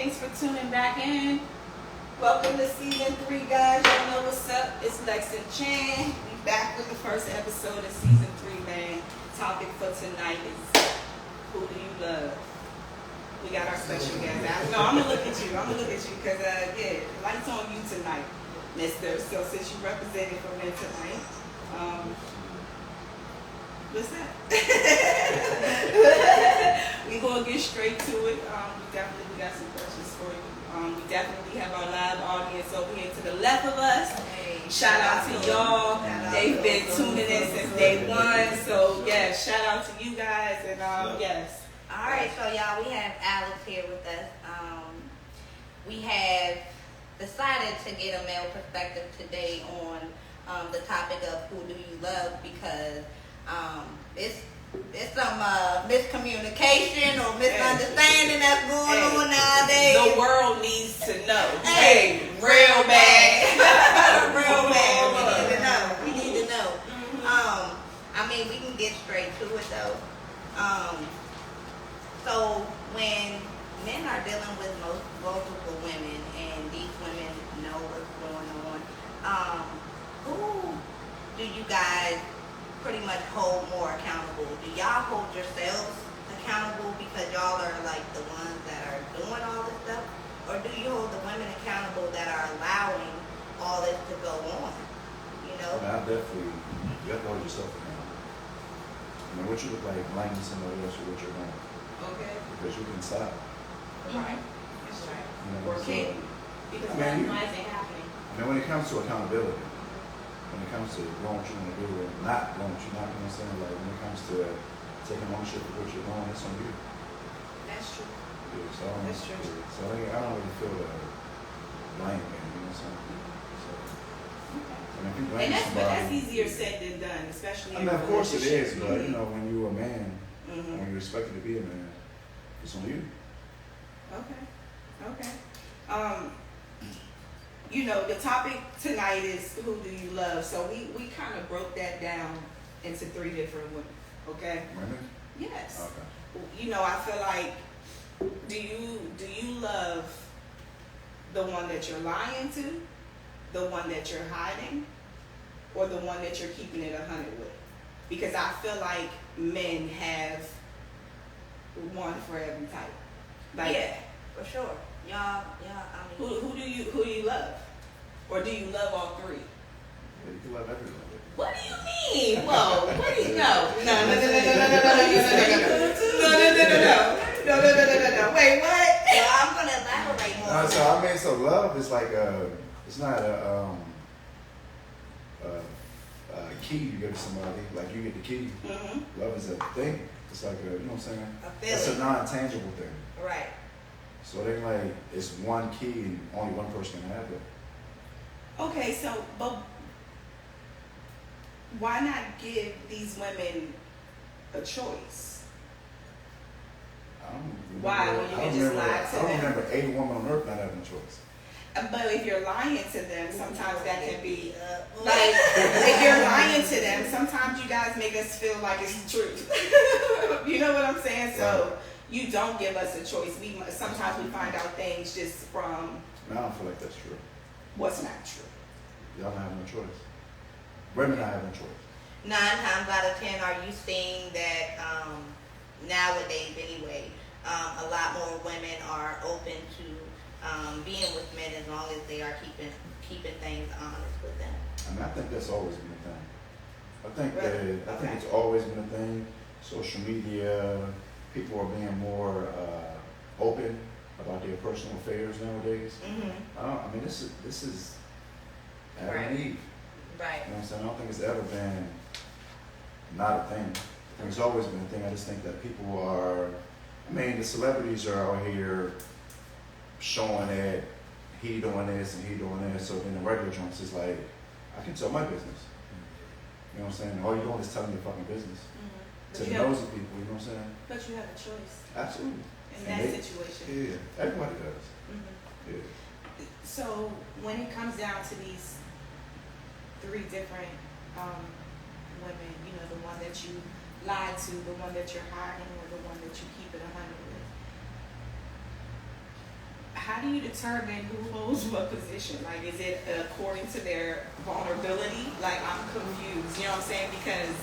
Thanks for tuning back in. Welcome to season 3, guys. Y'all know what's up. It's Lex and Chan. We back with the first episode of season 3, man. Topic for tonight is who do you love? We got our special guest. No, I'm gonna look at you. Because the light's on you tonight, Mister. So since you represented for men tonight, what's that? We gonna get straight to it. We definitely got some questions for you. We definitely have our live audience over here to the left of us. Hey, shout out to y'all. They've been tuning in since day one. So yes, shout out to you guys and yes. All right, so y'all, we have Alex here with us. We have decided to get a male perspective today on the topic of who do you love because it's some miscommunication or misunderstanding that's going on nowadays. The world needs to know. Hey, real bad. Real bad. We need to know. I mean, we can get straight to it though. So when men are dealing with multiple women and these women know what's going on, who do you guys pretty much hold more accountable? Do y'all hold yourselves accountable because y'all are like the ones that are doing all this stuff? Or do you hold the women accountable that are allowing all this to go on? You know? I definitely, you have to hold yourself accountable. I mean, what you look like blaming somebody else for what you're doing. Okay. Because you can stop. Right. That's right. You know, Or so, can't. Because why is it happening? I mean, when it comes to accountability, when it comes to doing what you want to do and not doing what you're not going to say, like when it comes to taking ownership of what you're doing, it's on you. That's true. Yeah, so That's true. So I don't really feel blame, man. You know what I'm saying? So, I mean, if you blame but somebody, that's easier said than done, especially. I mean, of course it is, but Mm-hmm. you know, when you're a man, Mm-hmm. when you're expected to be a man, it's on you. Okay. You know, the topic tonight is who do you love? So we kind of broke that down into 3 different women. Okay. Women? Yes. Okay. You know, I feel like do you love the one that you're lying to, the one that you're hiding, or the one that you're keeping it 100 with? Because I feel like men have one for every type. Like, yeah, for sure. Y'all, I mean, who do you love, or do you love all 3? Yeah, you can love everyone. What do you mean? Whoa, what do you know? No. Wait, what? well, I'm gonna elaborate more. So I mean, so love is like it's not a key you give to somebody. Like you get the key. Mm-hmm. Love is a thing. It's like you know what I'm saying? A It's a feeling. non-tangible thing. Right. So it ain't like it's one key and only one person can have it. Okay, so but why not give these women a choice? I don't remember, Why? When you can just lie to I don't them? remember 8 women on earth not having a choice. But if you're lying to them, sometimes that can be like like if you're lying to them, sometimes you guys make us feel like it's the truth. You know what I'm saying? So you don't give us a choice. Sometimes we find out things just from I don't feel like that's true. what's not true. Y'all not having a choice. Women not having a choice. 9 times out of 10, are you seeing that nowadays anyway, a lot more women are open to being with men as long as they are keeping things honest with them? I mean, I think that's always been a thing. I think Really? I think it's always been a thing. Social media, people are being more open about their personal affairs nowadays. Mm-hmm. I mean, this is Adam Right. and Eve. Right. You know what I'm saying? I don't think it's ever been not a thing. I think it's always been a thing. I just think that people are. I mean, the celebrities are out here showing that he doing this and he doing this. So then the regular joints is like, I can tell my business. You know what I'm saying? All you're doing is telling your fucking business to the nosy people. You know what I'm saying? But you have a choice Absolutely. in that situation. Yeah, everybody does. Mm-hmm. Yeah. So when it comes down to these 3 different women, you know, the one that you lied to, the one that you're hiding, or the one that you keep it 100 with, how do you determine who holds what position? Like, is it according to their vulnerability? Like, I'm confused. You know what I'm saying? Because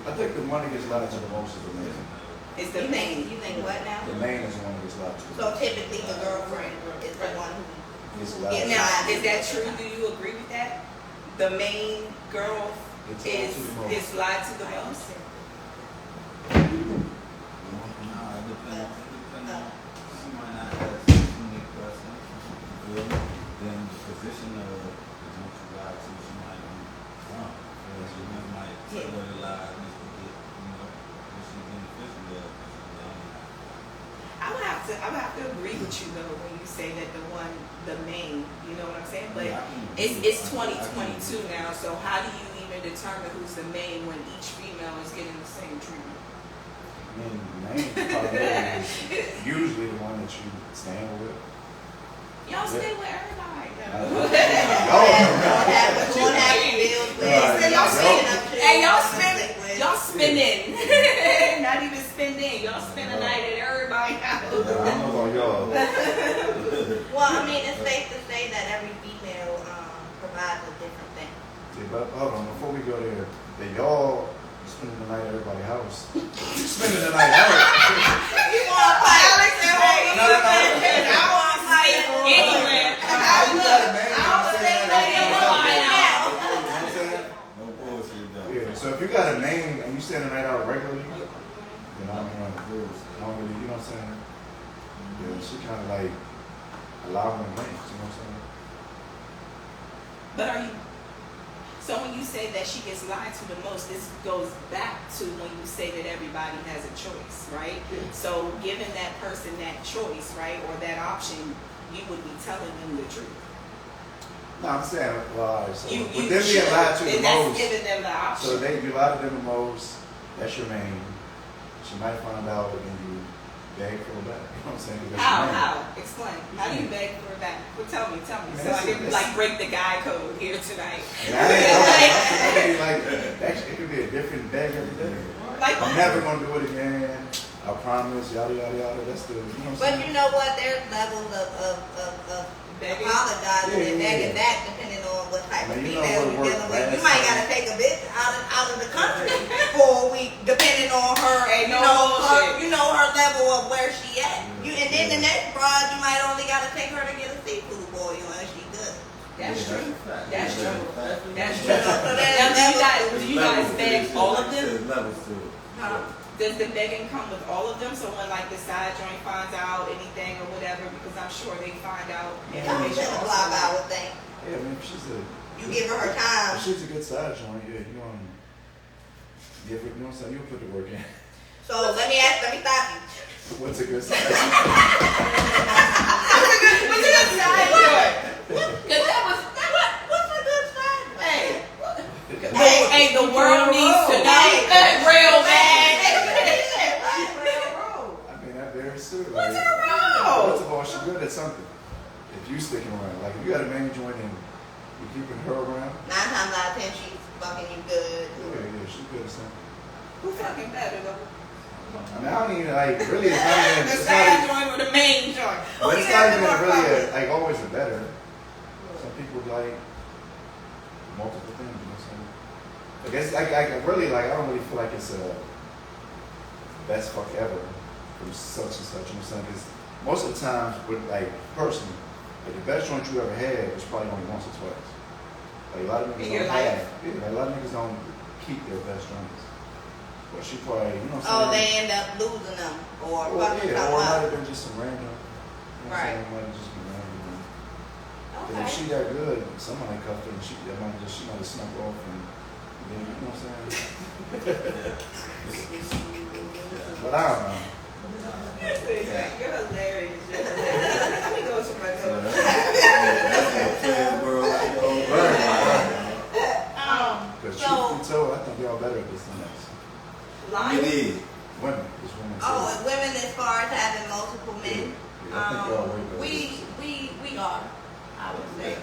I think the one that gets lied to the most is the man. it's the You main. think what now? The man is the one that gets lied to. So typically the girlfriend is the one who Gets Yeah, lied to. Now, is that true? Do you agree with that? The main girl Gets lied to the most. is lied to the most. Nah, it depends. She might not have a unique person. You feel me? Then the position of what you lie to, she might be wrong. She might tell her the lie just to get, what she's beneficial of. I would have to agree with you though when you say that the main, you know what I'm saying? But Yeah, I can agree with it's that. I can 2022 agree. now, so how do you even determine who's the main when each female is getting the same treatment? I mean, the man primarily is usually the one that you stand with. Y'all stay with everybody. Oh, going have to deal with. Right. Y'all spend, hey, y'all with. spending, not even spending. Y'all spend a night at everybody house. I don't know about y'all. Well, I mean, it's safe to say that every female provides a different thing. See, but hold on, before we go there, that y'all spending the night at everybody's house. You spending the night out. You want to fight? Alex and Hogan. No. I want to fight Anywhere. You got a man, I don't you think know that what you're I'm lying saying? out. You know what I'm saying? No bullshit, though. Yeah, so if you got a name and you spend the night out regularly, then I don't really, you know what I'm saying? Yeah, she kind of like allowing the names, you know what I'm saying? But are you? So when you say that she gets lied to the most, this goes back to when you say that everybody has a choice, right? Yeah. So giving that person that choice, right, or that option, you would be telling them the truth. No, I'm saying, well, all right, so You with them being should. lied to the And that's most, giving them the option. so you lie to them the most, that's your name. She might find out and you beg for it back. You know what I'm saying? 'Cause that's your name. How? Explain. How do you beg for it back? Well, tell me. Man, So I that's- can that's- like break the guy code here tonight. And I ain't like, actually, it could be a different bag every day. Like I'm never gonna do it again. I promise, yada yada yada. That's the, you know what I'm But saying? you know what? There's levels of begging. apologizing Yeah, and yeah, begging yeah. that depending on what type of Man, you know female what you're worked dealing with. You last might time. gotta take a bitch out of the country for a week, depending on her, Ain't no bullshit. you know her level of where she at. And then the next broad, you might only gotta take her to get a seafood boil and she good. That's Yeah, true. a fact. That's Yeah, true. a fact. That's You true. know, so Now, there's do you guys beg all of them? There's levels to it. Huh? Does the begging come with all of them? So when like the side joint finds out anything or whatever, because I'm sure they find out It comes in information a also. block, I would think. Yeah, I mean, if she's a, You give her her time. if she's a good side joint, yeah, you gonna give her, you know what I'm saying? You'll put the work in. So let me stop you. What's a good side joint? What's a good side joint? Cause that was What's a good side? hey. Hey, Hey, the world needs to know. Hey. Real bad. I mean, that varies too. Like, wrong? first of all, she's good at something. If you sticking around, like if you got a main joint and you keeping her around, 9 times out of 10, she's fucking you good. yeah, she's good at something. Who fucking better though? I mean, I don't even like really. It's not even. The It's side not, joint or the main joint? but it's not even really like always a better. Some people like multiple things. You know what I'm saying? I guess I really like. I don't really feel like it's a best fuck ever from such and such. You know what I'm saying? Because most of the times, with like personally, like the best joint you ever had was probably only once or twice. Like a lot of niggas In your don't life? have. Yeah, like a lot of niggas don't keep their best joints. But she probably, you know what Oh, I'm saying? they end up losing them or Or, fucking yeah, something or it might up. have been just some random. You know what I'm Right. saying? It might have just been random. But if Okay. she that good, somebody cuffed her and she might have snuck off and then, you know what I'm saying? But I don't know. You're hilarious. Let me go to my So notes. that's a fair world. Because So- truth be told, I think y'all better at this than us. It Lying. is. Women, it's women. Oh, and women as far as having multiple men. Yeah, I think y'all way better. We are, I would say.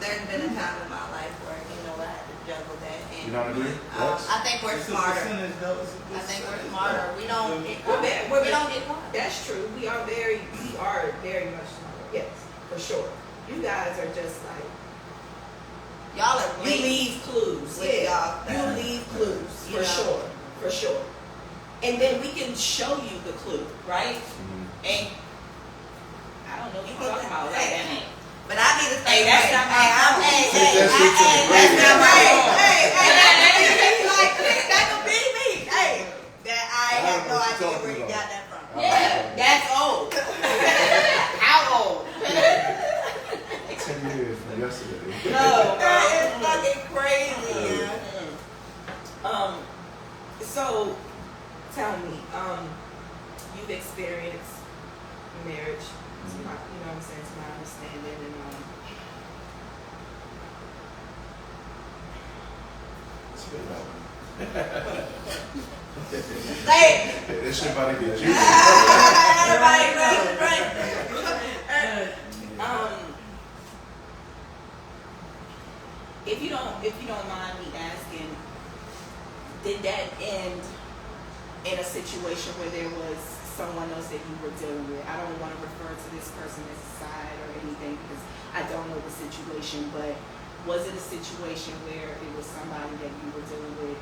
There's been a time in my life where, I had to juggle that. You don't agree? I think we're It's a smarter. percentage, though. It's a I think we're percentage. smarter. We don't get We're caught. very, We don't get caught. That's true. We are very much smarter. Yes, for sure. You guys are just like, Y'all are you blatant. leave clues. With Yeah, y'all. you leave clues You for know. sure, for sure. And then we can show you the clue, right? Mhm. And I don't know what You you're talking about. Like that. But I need to say, Hey, that's not my I'm, fault. hey, Take that shit to the grave. that's not my Hey, fault. Hey, that could be me. Hey, that I I have don't no know what idea you're where you talking got that from. Yeah, that's old. How old? 10 years from yesterday. No, That is fucking crazy. Yeah. So tell me, you've experienced marriage, to my, you know what I'm saying, to my understanding, and It's been out. Say it. This shit about to get juicy. Everybody knows, right? if you don't mind me asking, did that end in a situation where there was someone else that you were dealing with? I don't want to refer to this person as a side or anything because I don't know the situation, but was it a situation where it was somebody that you were dealing with?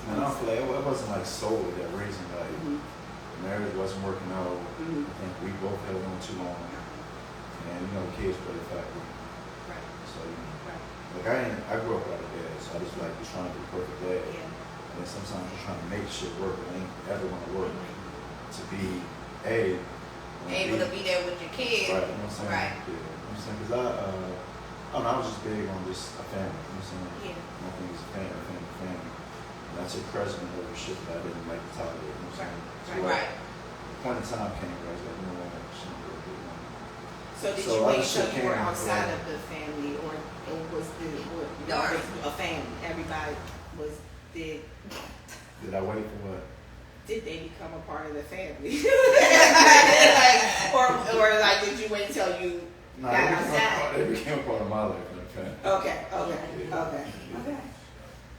And I don't feel like it wasn't like solely that reason. Like Mhm. the marriage wasn't working out. Mhm. I think we both held on too long, and you know, kids play a factor. Right. So you know, Right. like I grew up without a dad, so I just like was trying to be the perfect dad. Yeah. And then sometimes you're trying to make shit work, but ain't ever gonna work. Mhm. To be Able to be there with your kids. right. You know what I'm saying? Right. Yeah. You know what I'm saying? Because I don't know, I was just big on just a family. You know what I'm saying? Yeah. My thing is family. And I took precedent over shit that I didn't like to tolerate. You know what I'm saying? So Right. the point in time came where I was like, you know what, shit ain't gonna do it. So did So you I wait just till shook you were hands, outside yeah. of the family, or was Darn. a family? Everybody did Did I wait for what? they become a part of the family? Like, or like did you wait until you Nah, got they outside? became a part of my life. Okay. Okay. Yeah. Okay.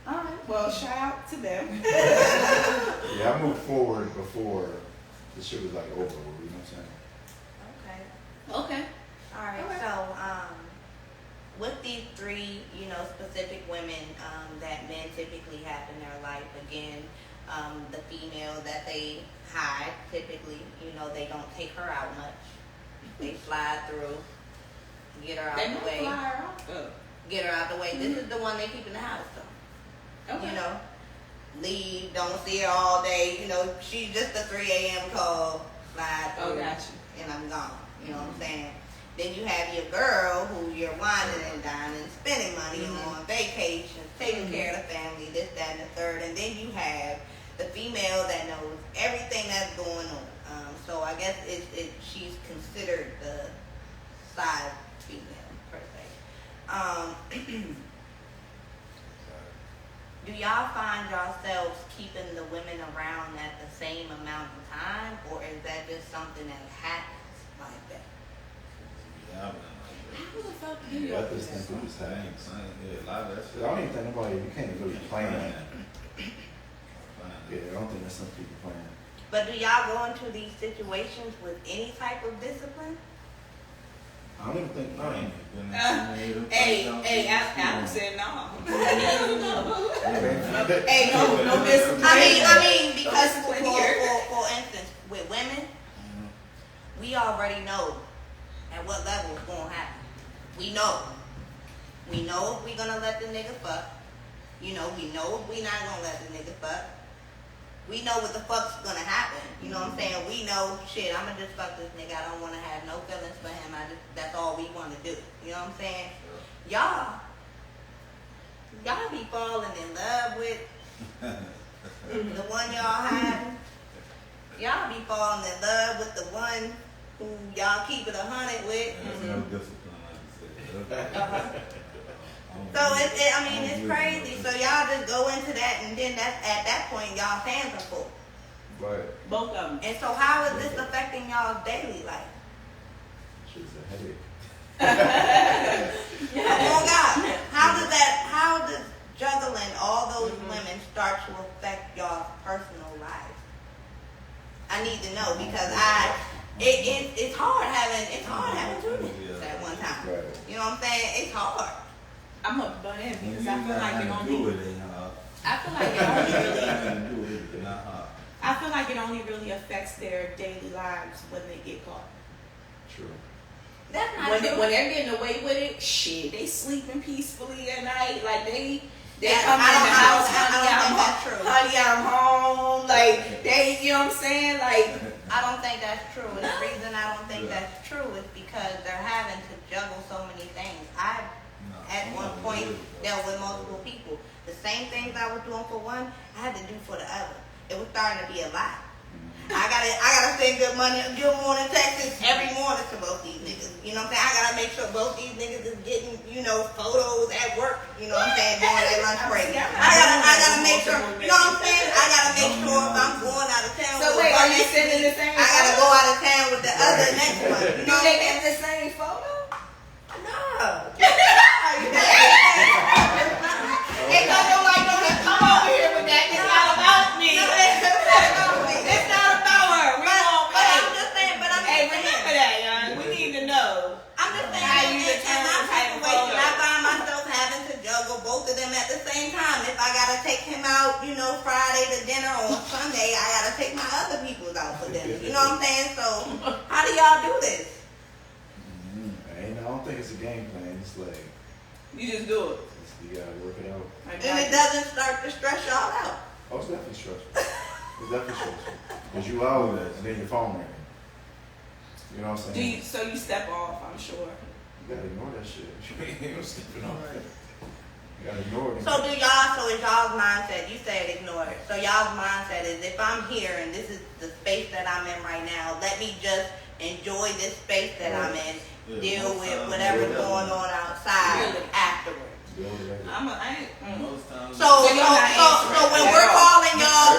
All right. Well, shout out to them. Yeah, I moved forward before the shit was like over. You know what I'm saying? Okay. Okay. All right. Okay. So, with these three, specific women that men typically have in their life, again, the female that they hide, typically, they don't take her out much. They slide through, get her out They the might way, fly her out. get her out the way. This is the one they keep in the house, though. Okay. Leave, don't see her all day. She's just a 3 a.m. call, slide through, Oh, gotcha. and I'm gone. You know what I'm saying? Then you have your girl who you're whining and dining, spending money on vacations, taking care of the family, this, that, and the third. And then you have the female that knows everything that's going on. So I guess she's considered the side female, per se. Do y'all find yourselves keeping the women around at the same amount of time, or is that just something that happens like that? Yeah, I've been like that. How the fuck do you Yeah, I do just that? think we just had. Same. Yeah, a lot of that shit. I don't even think nobody. You can't really plan that. Plan. Yeah, I don't think that's something people plan. But do y'all go into these situations with any type of discipline? I don't even think. I ain't been in so many of them places. Adam said no. Yeah. Hey, no discipline. I mean, because discipline here. for instance, with women, we already know at what level it's gonna happen. We know. We know if we gonna let the nigga fuck. We know if we not gonna let the nigga fuck. We know what the fuck's gonna happen. You know what I'm saying? We know, shit, I'ma just fuck this nigga. I don't wanna have no feelings for him. That's all we wanna do. You know what I'm saying? Y'all be falling in love with the one y'all have. Y'all be falling in love with the one who y'all keep it 100 with. There's no discipline, like you said. So it's crazy. So y'all just go into that, and then at that point y'all hands are full. But Both of them. And so how is this affecting y'all's daily life? shit's a headache. Oh God, how does juggling all those women start to affect y'all's personal lives? I need to know because it's hard having two niggas at one time. Right. You know what I'm saying? It's hard. I'm a butt in because I feel like it only. do it, ain't hard. I feel like it only really. Nothing to do with it, not hard. I feel like it only really affects their daily lives when they get caught. True. That's not When, true. when they're getting away with it, shit, they sleeping peacefully at night. Like they That- come in I the don't- house, I don't think that's true. honey, I'm home. Like they, you know what I'm saying? Like I don't think that's true. And the reason I don't think that's true is because they're having to juggle so many things. I, at one point, dealt with multiple people. The same things I was doing for one, I had to do for the other. It was starting to be a lot. I gotta send good morning texts every morning to both these niggas. You know what I'm saying? I gotta make sure both these niggas is getting, photos at work. You know what I'm saying? During their lunch break. I gotta make sure. You know what I'm saying? I gotta make sure if I'm going out of town. so. Wait, are you sending the same? I gotta go out of town with the other next one. You Do know what they I'm get saying? the same photo? No. Ain't no like don't come over here with that. It's not about me. It's not about her. We won't But I'm just saying, Hey, remember that, young. We need to know. I'm just saying, How you in determine my type of situation, photo. I find myself having to juggle both of them at the same time. If I gotta take him out, Friday to dinner, or on Sunday, I gotta take my other peoples out for dinner. You know what I'm saying? So, how do y'all do this? I don't think it's a game plan. It's like You just do it. you gotta work it out. And it doesn't start to stress y'all out. Oh, it's definitely stressful. It's definitely stressful because you out and then your phone ringing. You know what I'm saying? So you step off, I'm sure. You gotta ignore that shit. You ain't stepping off. You gotta ignore it. So is y'all's mindset, you said ignore it. So y'all's mindset is if I'm here and this is the space that I'm in right now, let me just enjoy this space that I'm in, deal with whatever's going on outside Really? afterwards. Most times. So when we're calling y'all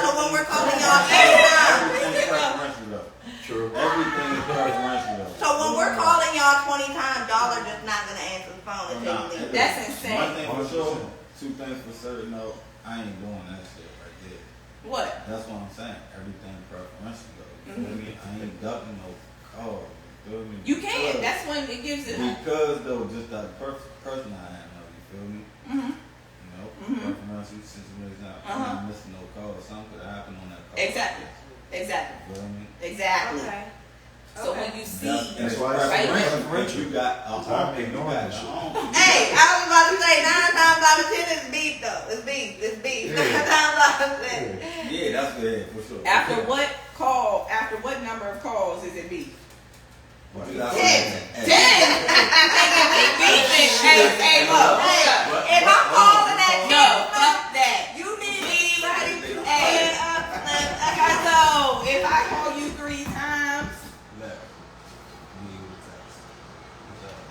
anytime. Everything is preferential. True. Everything is preferential. So when we're calling y'all 20 times, y'all are just not gonna answer the phone until you leave. That's insane. One thing for sure, two things for certain, no, I ain't doing that shit right there. What? That's what I'm saying. Everything preferential though. You feel me? I ain't ducking no call. You feel me? You can. Because- That's when it gives it. Because though, just that person I am, though, you feel me? Mhm. You know, Mhm. preferential situation out. I'm not missing no call. Something could happen on that call. Exactly. You feel me? Exactly. Okay. So when you see, That's why it's preferential. You got a I'm home. You ignoring got that shit. a home. Hey, I was about to say 9 times out of 10 it's beef though. It's beef. 9 Yeah. times out of 10. Yeah, that's good for sure. after what number of calls is it beef? What you got? 10. Hey, Mo. If I'm calling at 10, No, fuck that. you need to be ready to Hey. stand up. So if I call you 3 times,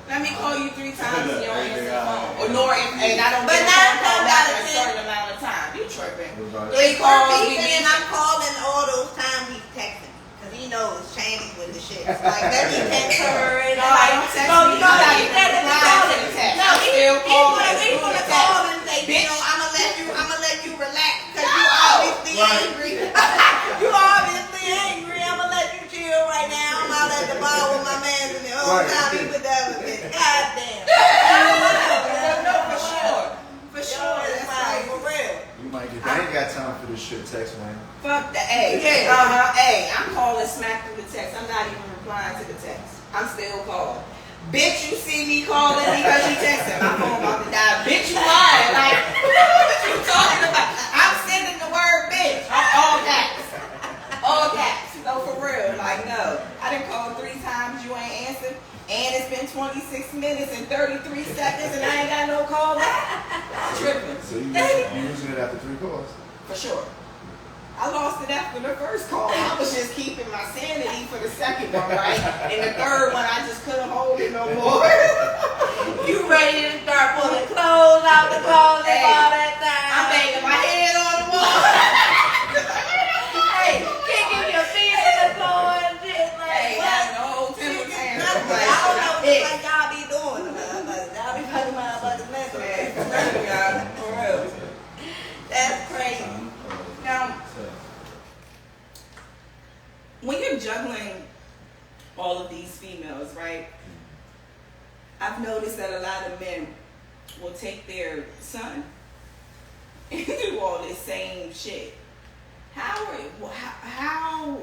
let me call you 3 times and you don't answer the phone. Or nor if and I don't But get a 9 phone call times back out in of a 10. certain amount of time. You tripping. If calls, we're we beefing beefing. and I'm calling all those times, he's texting me. Because he knows Channing with the shit. Like, let me text her and No, I like, don't text so me. you know I that don't you even better be reply calling. to the text. No, I'm still calling. he's gonna Text. call and say, Bitch. I'ma let you relax because you obviously angry. You obviously angry. I'ma let you chill right now. I'm out at the bar with my man and the whole time he with the other bitch. God damn. No, for sure. That's right, for real. You might get. I ain't got time for this shit. Text man. Fuck that. Hey, Yeah. Hey, I'm calling smack through the text. I'm not even replying to the text. I'm still calling. Bitch, you see me calling because you texting. My phone about to die. Bitch, you lying. Like, what you talking about? I'm sending the word bitch. All caps. All caps. No, for real. Like, no. I done called 3 times. You ain't answered. And it's been 26 minutes and 33 seconds and I ain't got no call back. Tripping. So you using it after 3 calls? For sure. I lost it after the first call. I was just keeping my sanity for the second one, right? And the third one, I just couldn't hold it no more. You ready to start pulling clothes out the closet Hey, all that time? I'm banging my head on the wall. Hey, kicking your feet in the floor and shit like Hey, what? having a whole temper tantrum. I don't know what y'all be doing. Y'all be fucking my motherfucking mess. Man, for real, y'all. For real. when you're juggling all of these females, right? I've noticed that a lot of men will take their son and do all this same shit. How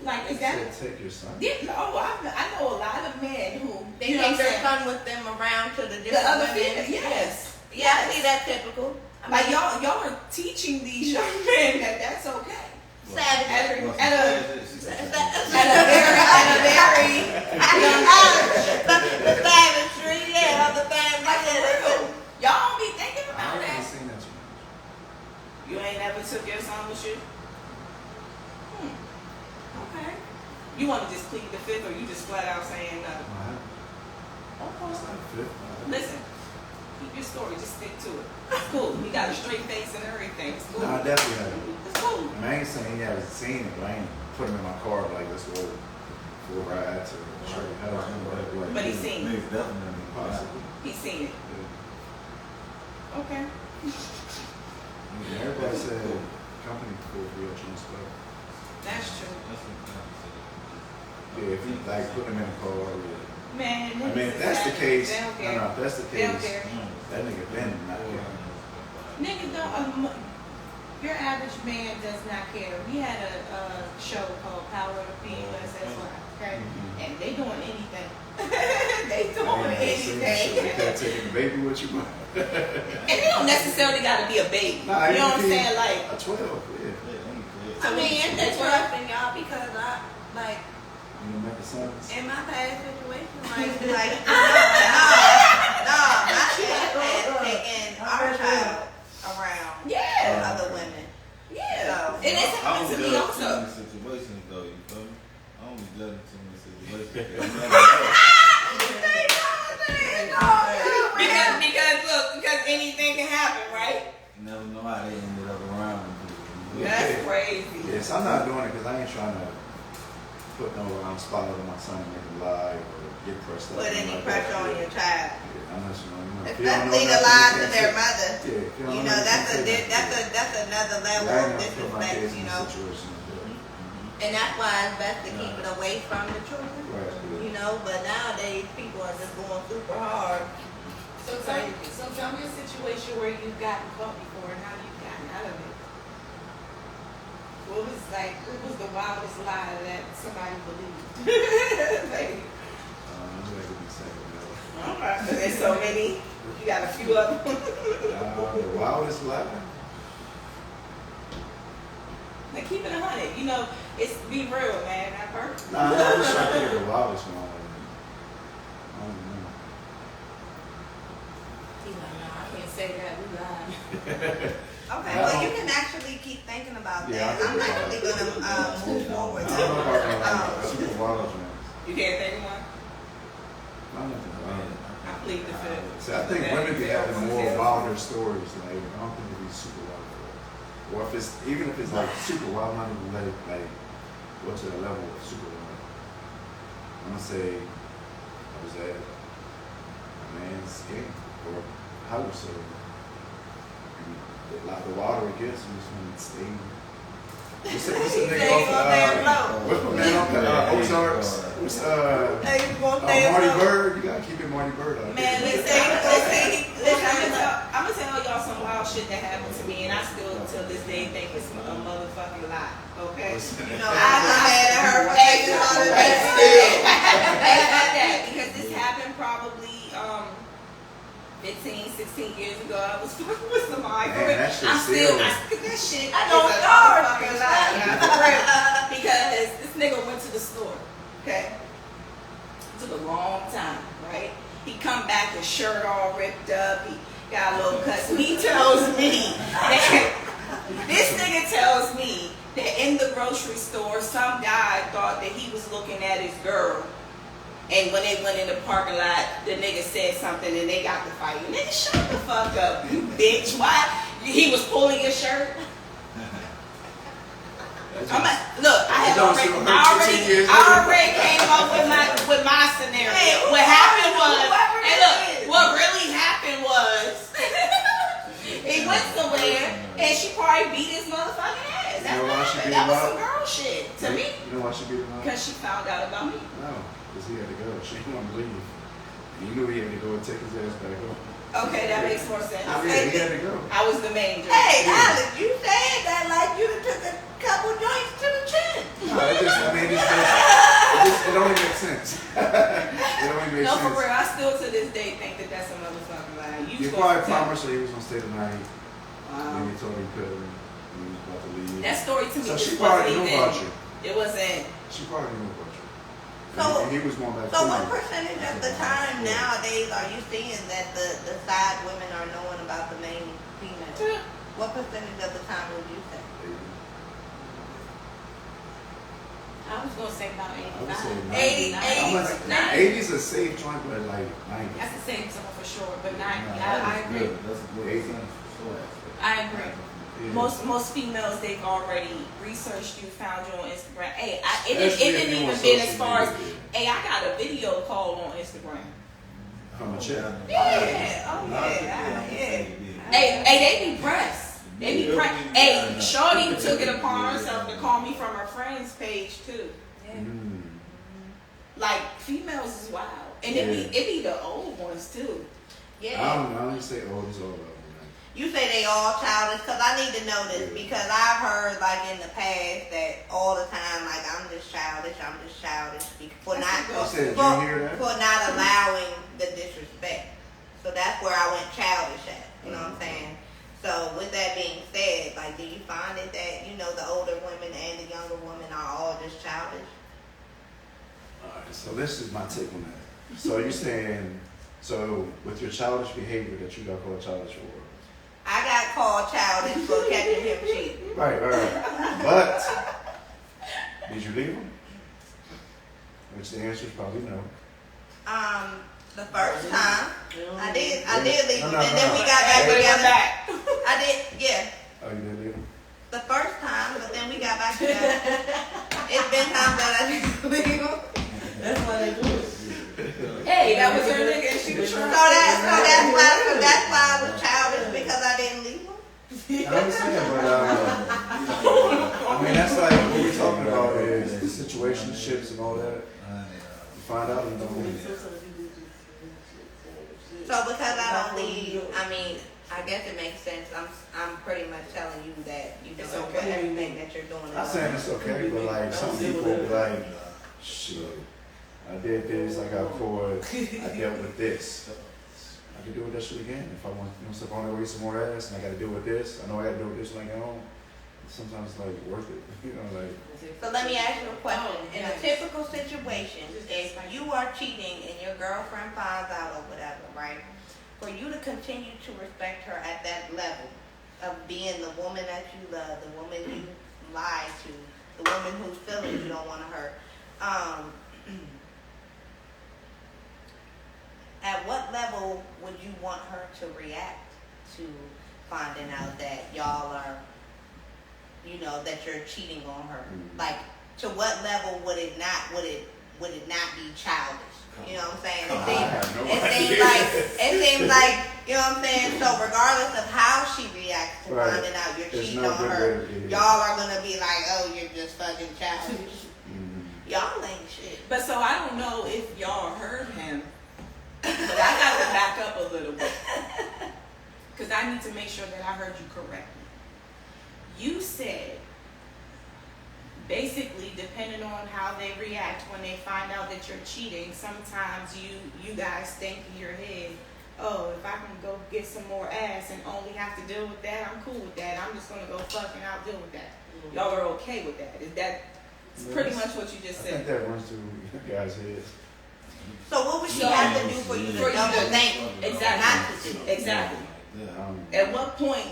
like is that? Take your son. Yeah, no, I know a lot of men who They take their son with them around to the different the other women. female, yes. Yeah, I see that typical. Like y'all are teaching these young men that that's okay. Savage. At a very young The savagery, yeah, of the family. like for real. Y'all don't be thinking I about haven't that. seen that too much. You ain't never took your son with you? Okay. You want to just plead the fifth, or you just flat out saying no? I haven't. It's Okay. not fifth. Listen, keep your story. Just stick to it. It's cool. You got a straight face and everything. It's cool. No, I definitely haven't. It's cool. I mean, I ain't saying he hasn't seen it, but I ain't put him in my car like let's go for a ride to show you how to do it. But he's seen it. Niggas definitely Possibly. He's seen it. Yeah. Okay. Everybody said company for real true stuff. That's true. Yeah, if you like put him in a car, yeah. Man, I mean, if that's the case, they don't care. no, if that's the They don't case, care. that nigga Ben not care. Niggas don't. Your average man does not care. We had a show called Power of the PUSSY, okay? And they doing anything. They doing anything. You can't take the baby with you, And it don't necessarily got to be a baby. Nah, you know what I'm it can be saying? Like, a 12, yeah. I mean, it's interesting, y'all, because I, like, You know, make the sons. in my past situation, like, no, my dad has taken our child around yeah, other women. yeah. So, And it's I happened don't to me judge also. too many situations though, you feel me? I don't be judging too many situations. Because anything can happen, right? You never know how they ended up around. That's crazy. Yes, I'm not doing it because I ain't trying to put no spotlight on my son and make him lie or get pressed up. put any pressure on your child. Yeah, unless you know, if you don't know Especially the nothing, lies you of can't their say- mother. Yeah, if you don't You know know, nothing, you can't say nothing. that's another level Yeah, I of ain't gonna put my disrespect, kids you in know. a situation like that. And that's why it's best to keep it away from the children. Right. You know, but nowadays people are just going super hard. So tell me a situation where you've gotten caught before and how you've gotten out of it. What was the wildest lie that somebody believed? Like, I'm gonna be second, though. okay. There's so many. You got a few of them. The wildest lie? Like, keep it 100. You know, it's be real, man. I've heard. Nah, I'm just trying to think of the wildest one. I don't know. He's like, no, I can't say that. We lied. Okay, I well don't- you can actually keep thinking about Yeah, that. I I'm think actually gonna move forward. I don't know about super wild ones. You can't think of one? I'm not thinking I plead the fifth. See, I think women be having more wilder stories. Like, I don't think it'd be super wild for us. Or if it's, even if it's like super wild, I'm not even let it like go to the level of super wild. I'm gonna say I was at a man's game or house, or the wilder it gets is when it's staying. What's the nigga off what's my man off the Ozarks? What's Hey, you gonna stay Marty afloat? Bird? You gotta keep it Marty Bird out Man, there. I'm gonna tell y'all some wild shit that happened to me, and I still till this day think it's a motherfucking lie. Okay. You know, I'm mad at her for Hey, taking all of hey, that. because this happened probably 15, 16 years ago. I was fucking with somebody. Man, that shit I'm still, still- that shit. I know is a yours. motherfucking lie. For real. Because this nigga went to the store. Okay. It took a long time, right? He come back, his shirt all ripped up. He got a little cut. So he tells me that this nigga tells me that in the grocery store, some guy thought that he was looking at his girl. And when they went in the parking lot, the nigga said something and they got to fighting. Nigga, shut the fuck up, you bitch. Why? He was pulling your shirt? Look, I already came up with my scenario. Hey, what happened was, whoever and it look, is. what really happened was, He went somewhere and she probably beat his motherfucking ass. You know why she beat That him was some up? girl shit to me. You know why she beat him up? Because she found out about me. No, because he had to go. She didn't want to leave. And you knew he had to go and take his ass back home. Okay, that makes more sense. Yeah, he had to go. I was the main joke. Hey, Alex, you said that like you done took a couple joints to the chin. No, it only makes sense. It only makes No, sense. for real. I still to this day think that that's a motherfucking lie. You probably promised her he was going to stay the night. Wow. And he told her he couldn't. And he was about to leave. That story to me So just she probably wasn't knew even. about you. It wasn't. She probably knew about you. So- And he was going back So to what you. percentage of the time nowadays are you seeing that the side women are knowing about the main female? What percentage of the time would you say? I was gonna say about I would say 80, 90. I'm gonna say 90. 80 is a safe joint, but like 90. That's the same something for sure, but Nah, 90. that I is agree. good. That's a good percentage for sure. I agree. Yeah. Most females, they've already researched you, found you on Instagram. Hey, it Especially if didn't you even on been as social far as, media. hey, I got a video call on Instagram. How much? Yeah. Yeah, oh yeah, yeah. Hey, they be pressed. They be pressed. Hey, Shorty took it upon herself to call me from her friend's page too. Mm. Like females is wild, and it be the old ones too. Yeah. I don't even say all these old levels. You say they all childish because I need to know this because I've heard like in the past that all the time like I'm just childish for not You said, did you hear that? for not allowing the disrespect. So that's where I went childish at. You know what I'm saying? So with that being said, like do you find it that you know the older women and the younger women are all just childish? Alright, so this is my take on that. So you're saying, so with your childish behavior that you got called childish for? I got called childish for catching him cheating. Right. But did you leave him? Which the answer is probably no. The first time I did leave him, No, and then we no. got back Hey, together. back. I did, yeah. Oh, you didn't leave him? The first time, but then we got back together. It's been times that I didn't leave him. That's why they do it. Hey, that was her nigga, and she was trying. That's why I was childish because I didn't leave him. I understand, but I mean that's like what we're talking about is the situationships and all that. You find out, you know. So because I don't leave, I mean, I guess it makes sense. I'm pretty much telling you that you It's know okay. everything that you're doing. I'm not saying it's okay, but like some people be like, shit, I did this, I got caught, I dealt with this. I can deal with that shit again if I want, you know, so if I want to raise some more ass and I got to deal with this, I know I got to deal with this when I get home. Sometimes it's like worth it, you know, like. So let me ask you a question. In a typical situation, if you are cheating and your girlfriend finds out or whatever, right? For you to continue to respect her at that level of being the woman that you love, the woman you lie to, the woman whose feelings you don't want to hurt, at what level would you want her to react to finding out that y'all are, you know, that you're cheating on her? Like, to what level would it not be childish? You know what I'm saying? It seems like, you know what I'm saying? So regardless of how she reacts to Right. finding out you're There's cheating no on good her, way to do it. y'all are gonna be like, oh, you're just fucking childish. Y'all ain't shit. But so I don't know if y'all heard him, but I got to back up a little bit because I need to make sure that I heard you correctly. You said, basically, depending on how they react when they find out that you're cheating, sometimes you guys think in your head, oh, if I can go get some more ass and only have to deal with that, I'm cool with that. I'm just gonna go fuck and I'll deal with that. Y'all are okay with that? Is that pretty much what you just I think said? that runs through guys' heads. So what would she So- have to do for you to For you double to- think exactly. not to do? Exactly. At what point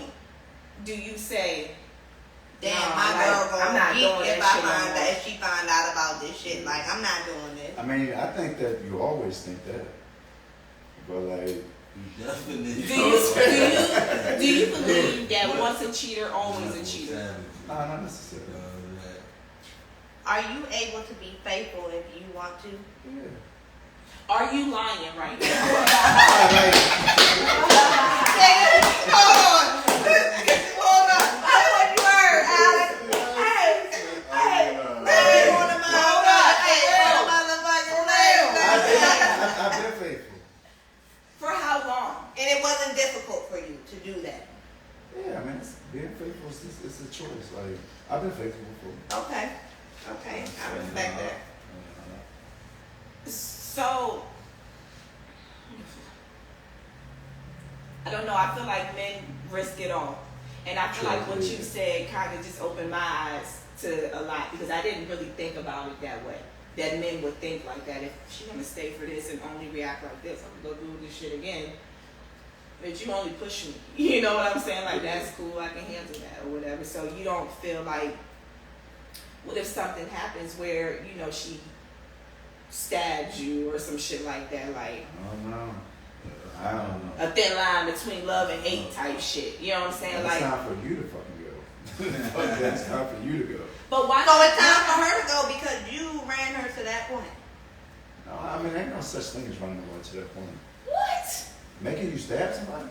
do you say, Damn, No, my like, girl I'm not gonna doing geek if that shit no more. if she find out about this shit. Like, I'm not doing this. I mean, I think that you always think that, but like, Definitely. do you believe that once a cheater, always a cheater? nah, not necessarily. Are you able to be faithful if you want to? Yeah. Are you lying right now? Hold on. being faithful is it's a choice. Like I've been faithful before. Okay. Okay. I respect that. So, I don't know. I feel like men risk it all, and I feel like what you said kind of just opened my eyes to a lot because I didn't really think about it that way. That men would think like that. If she's gonna stay for this and only react like this, I'm gonna go do this shit again. But you only push me. You know what I'm saying? Like that's cool. I can handle that or whatever. So you don't feel like, what if something happens where she stabs you or some shit like that? Like I don't know. a thin line between love and hate type shit. You know what I'm saying? It's Like, time for you to fucking go. Fuck that. It's time for you to go. but why? So it's time for her to go because you ran her to that point. No, I mean, ain't no such thing as running away to that point. What? Making you stab somebody?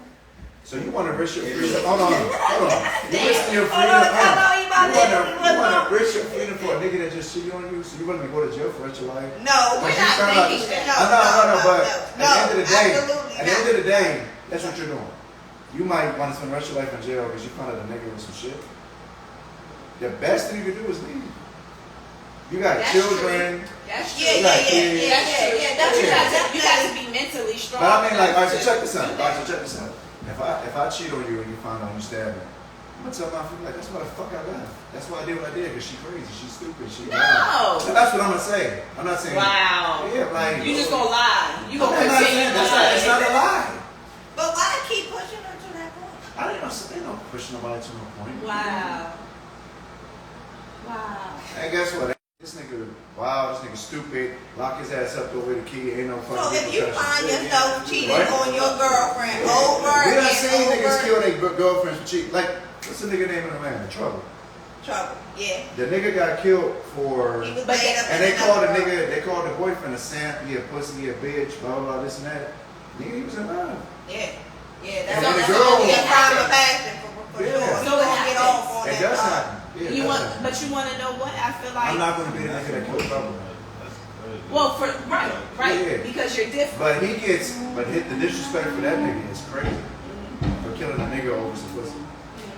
So you want to risk your freedom? Hold on. You risking your Hold freedom? on, I know you about You want to risk your freedom for a nigga that just cheated on you? So you want to go to jail for the rest of your life? No, we're not thinking that. I know, but No, at the end of the absolutely day, that's what you're doing. You might want to spend the rest of your life in jail because you found out a nigga with some shit. The best thing you can do is leave. You got That's children. That's true. Yeah. That's true. That's You got to be mentally strong. But I mean, like, alright, so check this out. If I cheat on you and you find out you stab me, I'm gonna tell my friend, like, that's why the fuck I left. That's why I did what I did, because she crazy, she's stupid, she No. So that's what I'm gonna say. I'm not saying. Wow. Yeah, like. You just gonna lie. You I'm gonna not continue saying to that's lie. it's not a lie. But why keep pushing her to that point? I didn't know they don't push nobody to no point. Wow. And guess what? This nigga, this nigga stupid. Lock his ass up, throw away the key. Ain't no fucking. So if you find yourself cheating Right? on your girlfriend over We done and seen niggas kill over, their girlfriends for cheating. Like, what's the nigga name of the man? Trouble. trouble. Yeah. The nigga got killed for. He was laid up And in they called the another nigga, they called the boyfriend a simp, he a pussy, he a bitch, blah, blah, blah, this and that. Nigga, he was in love. Yeah. Yeah, And that's then the that's girl- gonna be a crime of passion for Yeah. sure. So You gonna get off on It that does time. happen. Yeah, You it want, does happen. but you want to know what I feel like. I'm not going to be the nigga that killed Trouble. Well, right, Yeah. because you're different. But the disrespect for that nigga is crazy. For killing a nigga over some pussy.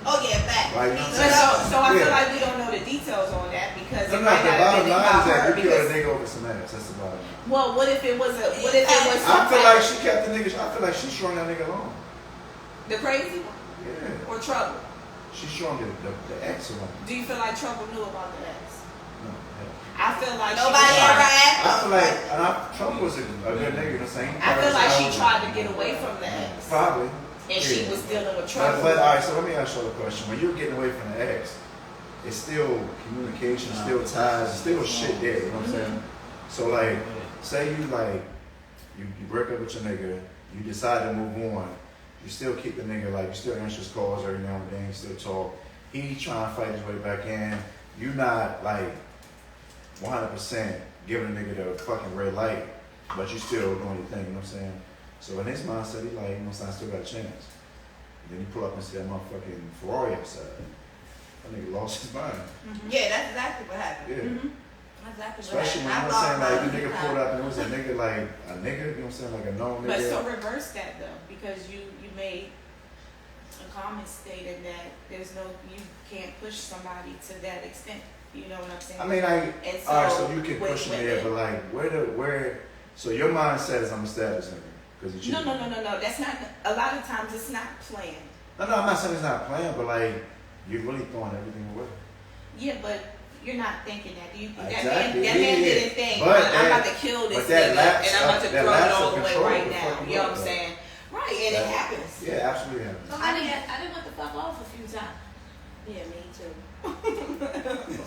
Oh yeah, back. Right, you know what I'm So I feel Yeah. like we don't know the details on that because No, it no, might the not have bottom been line about is that her. you killed a Because, nigga over some ass. That's the bottom line. well, what if it was I feel like she kept the nigga, I feel like she strung that nigga along. the crazy one Yeah. or Trouble? She strung the ex along. Do you feel like Trouble knew about the ex? No, hell. I feel like Nobody she ever tried, asked. I feel like Trump was a good nigga, you know what I'm saying? I feel like she tried to get away from the ex, Probably. and she Yeah. was dealing with But Trouble. all right, so let me ask you a question. When you're getting away from the ex, it's still communication, still ties, still shit there, you know what I'm saying? So like, say you like, you break up with your nigga, you decide to move on, you still keep the nigga, like, you still answer his calls every now and then, you still talk. He trying to fight his way back in. You not like 100% giving a nigga the fucking red light, but you still doing your thing, you know what I'm saying? So in his mindset, he like, you know what I'm saying, I still got a chance. Then you pull up and see that motherfucking Ferrari outside. That nigga lost his mind. Yeah, that's exactly what happened. Yeah. Mhm. That's exactly what Especially when, you happened. know what I'm saying, like, the I nigga thought pulled up and it was a nigga, like, a nigga, you know what I'm saying, like a known But nigga. so reverse that though, because you made a comment stating that you can't push somebody to that extent. You know what I'm saying? I mean, like, And alright, so you can with push me women- there, but like, so your mindset is I'm a status nigga, because you No, cheated. no. That's not. A lot of times it's not planned. No, I'm not saying it's not planned, but like, you're really throwing everything away. Yeah, but you're not thinking that. Exactly, That man yeah. didn't think, But I'm about to kill this but that nigga lapse and I'm about to of- that throw it lapse all of the way control right will now. fuck you You know up, what I'm though. saying? Right, and it happens. Yeah, absolutely happens. I didn't want to fuck off a few times. Yeah, me too.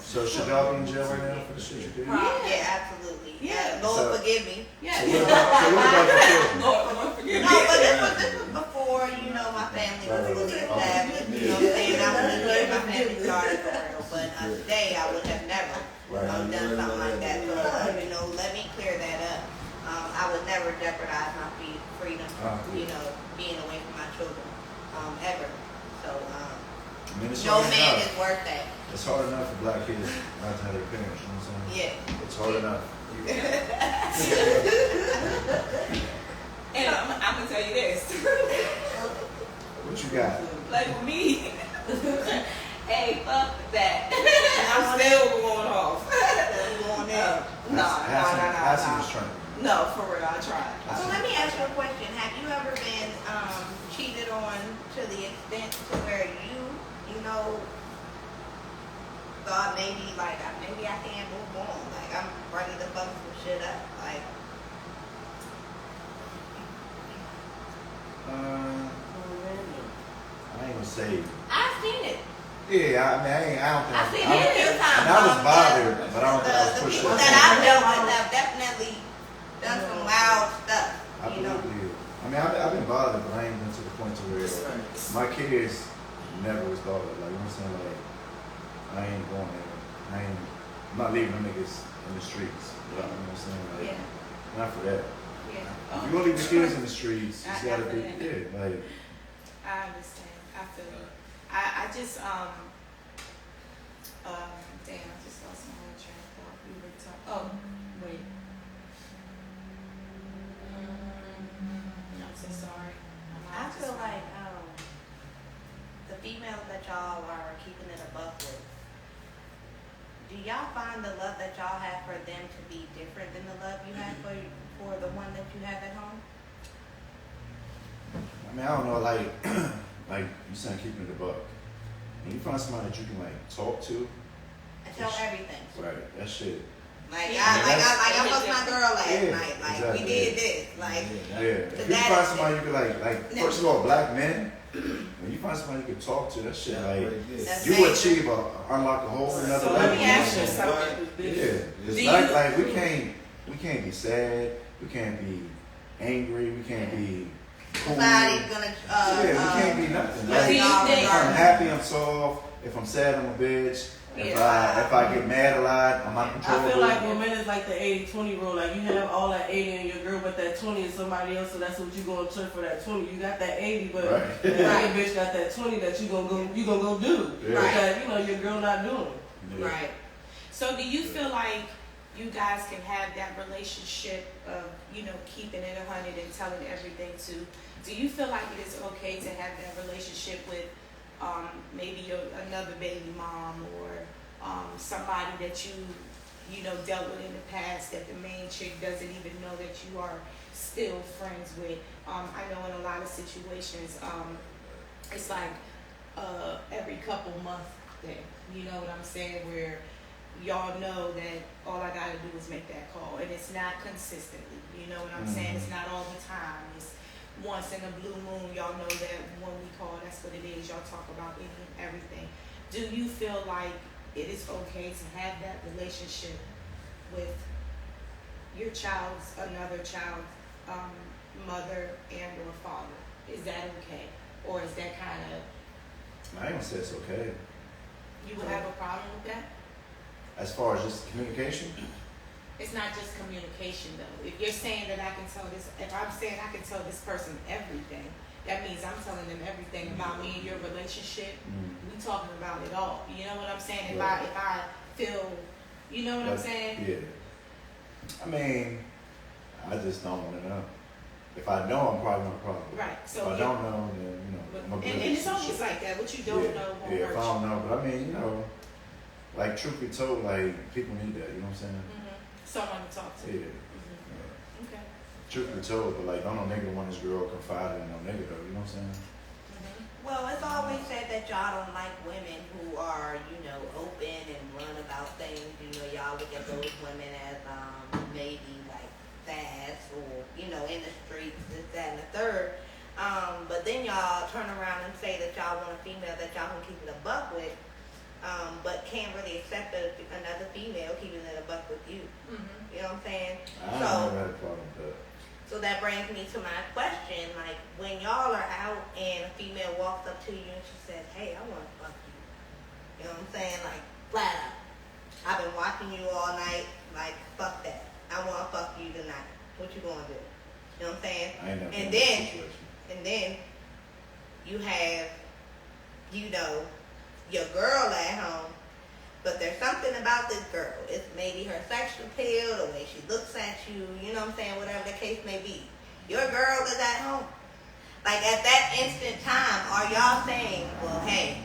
So should y'all be in jail right now for the shit you did? Yeah, absolutely. Yeah. Lord So- forgive me. Yeah. So what about the children? Lord, forgive No, me. but this was before, my family was fully established. You know what I'm saying? I wouldn't get my family started for real. But today I would have never Right. done something like that. So, let me clear that up. I would never jeopardize my freedom, being away from my children, ever. So, I mean, it's no hard man enough. is worth that. It's hard enough for black kids not to have their parents, you know what I'm saying? Yeah. It's hard enough. And I'm gonna tell you this. What you got? Like with me, Hey, fuck that. I'm still going off. Going in. I see what's trying. No, for real, I tried. So let me ask you a question. Have you ever been cheated on to the extent to where you know, thought maybe I can't move on. Like I'm ready to fuck some shit up. Like I ain't gonna say. I've seen it. Yeah, I mean, I don't think. I've seen it a few times. I was bothered, but I don't think I was The pushing. people that I've dealt with have definitely done some wild stuff. I You know. believe you. I mean, I've been bothered, but I ain't been to the point to where my kids never was bothered. Like, you know what I'm saying? Like, I ain't going there. I'm not leaving them niggas in the streets. You know what I'm saying? Like, Yeah. not for that. Yeah. If you gonna leave the kids in the streets, it's gotta be, After that. yeah, like, I understand. I feel you. I just damn, I just lost my whole train of thought. We were talking. Oh, wait. I'm so sorry. I feel like the females that y'all are keeping it a buck with, do y'all find the love that y'all have for them to be different than the love you have for the one that you have at home? I mean, I don't know, like, like you saying keeping it a buck. When you find somebody that you can like talk to, I tell everything. right? That shit. Like Yeah, I fucked my girl last Yeah, night. Like exactly. we did this. Like Yeah. If you that find is- somebody you can like No. first of all, black men. When you find somebody you can talk to, that shit like That's you major. achieve unlock a whole another So level. let me ask you know? something. Yeah, Do it's you- like we can't be sad, we can't be angry, we can't be cool. somebody's gonna Yeah, we can't be nothing. But do you Like, think- if I'm happy, I'm soft. If I'm sad, I'm a bitch. If I get mad a lot, I'm I uncontrollable. feel like women is like the 80-20 rule. Like you have all that 80 in your girl, but that 20 is somebody else, so that's what you gonna check for that 20. You got that 80, but Right. that other bitch got that 20 that you gonna go do. Yeah. That, you know, your girl not doing. Yeah. Right. So do you feel like you guys can have that relationship of, you know, keeping it 100 and telling everything to? Do you feel like it is okay to have that relationship with maybe another baby mom or somebody that you know dealt with in the past that the main chick doesn't even know that you are still friends with? I know in a lot of situations it's like every couple month thing, you know what I'm saying, where y'all know that all I gotta do is make that call, and it's not consistently, you know what I'm saying, it's not all the time, it's once in a blue moon. Y'all know that when we call, that's what it is. Y'all talk about any and everything. Do you feel like it is okay to have that relationship with your child's, another child's mother and or father? Is that okay? Or is that kind of, I ain't gonna say it's okay. you would have a problem with that? As far as just communication, It's not just communication though. If you're saying that I can tell this, if I'm saying I can tell this person everything, that means I'm telling them everything about me and your relationship. We talking about it all. You know what I'm saying? Right. If I feel, you know what I'm saying? Yeah. I mean, I just don't want to know. If I know, I'm probably not a problem. Right. If So I don't know, then I'm a and it's always like that. What you don't know won't Yeah, hurt if I you. don't know, but I mean, like truth be told, like people need that. You know what I'm saying? Someone to talk to. Yeah. Okay. Truth be told, but like don't no nigga want his girl confided in no nigga though. You know what I'm saying? Well, it's always said that y'all don't like women who are, you know, open and run about things. You know, y'all look at those women as maybe like fast or, you know, in the streets, this, that, and the third. But then y'all turn around and say that y'all want a female that y'all can keep it a buck with, but can't really accept another female keeping it a buck with you. You know what I'm saying? I never had a problem with that. So that brings me to my question, like, when y'all are out and a female walks up to you and she says, hey, I want to fuck you. You know what I'm saying? Like, flat out. I've been watching you all night, like, fuck that. I want to fuck you tonight. What you gonna do? You know what I'm saying? I ain't never been in And that then, situation. and then, you have, you know, your girl at home, but there's something about this girl. It's maybe her sex appeal, the way she looks at you, you know what I'm saying, whatever the case may be. Your girl is at home. Like, at that instant time, are y'all saying, well, hey,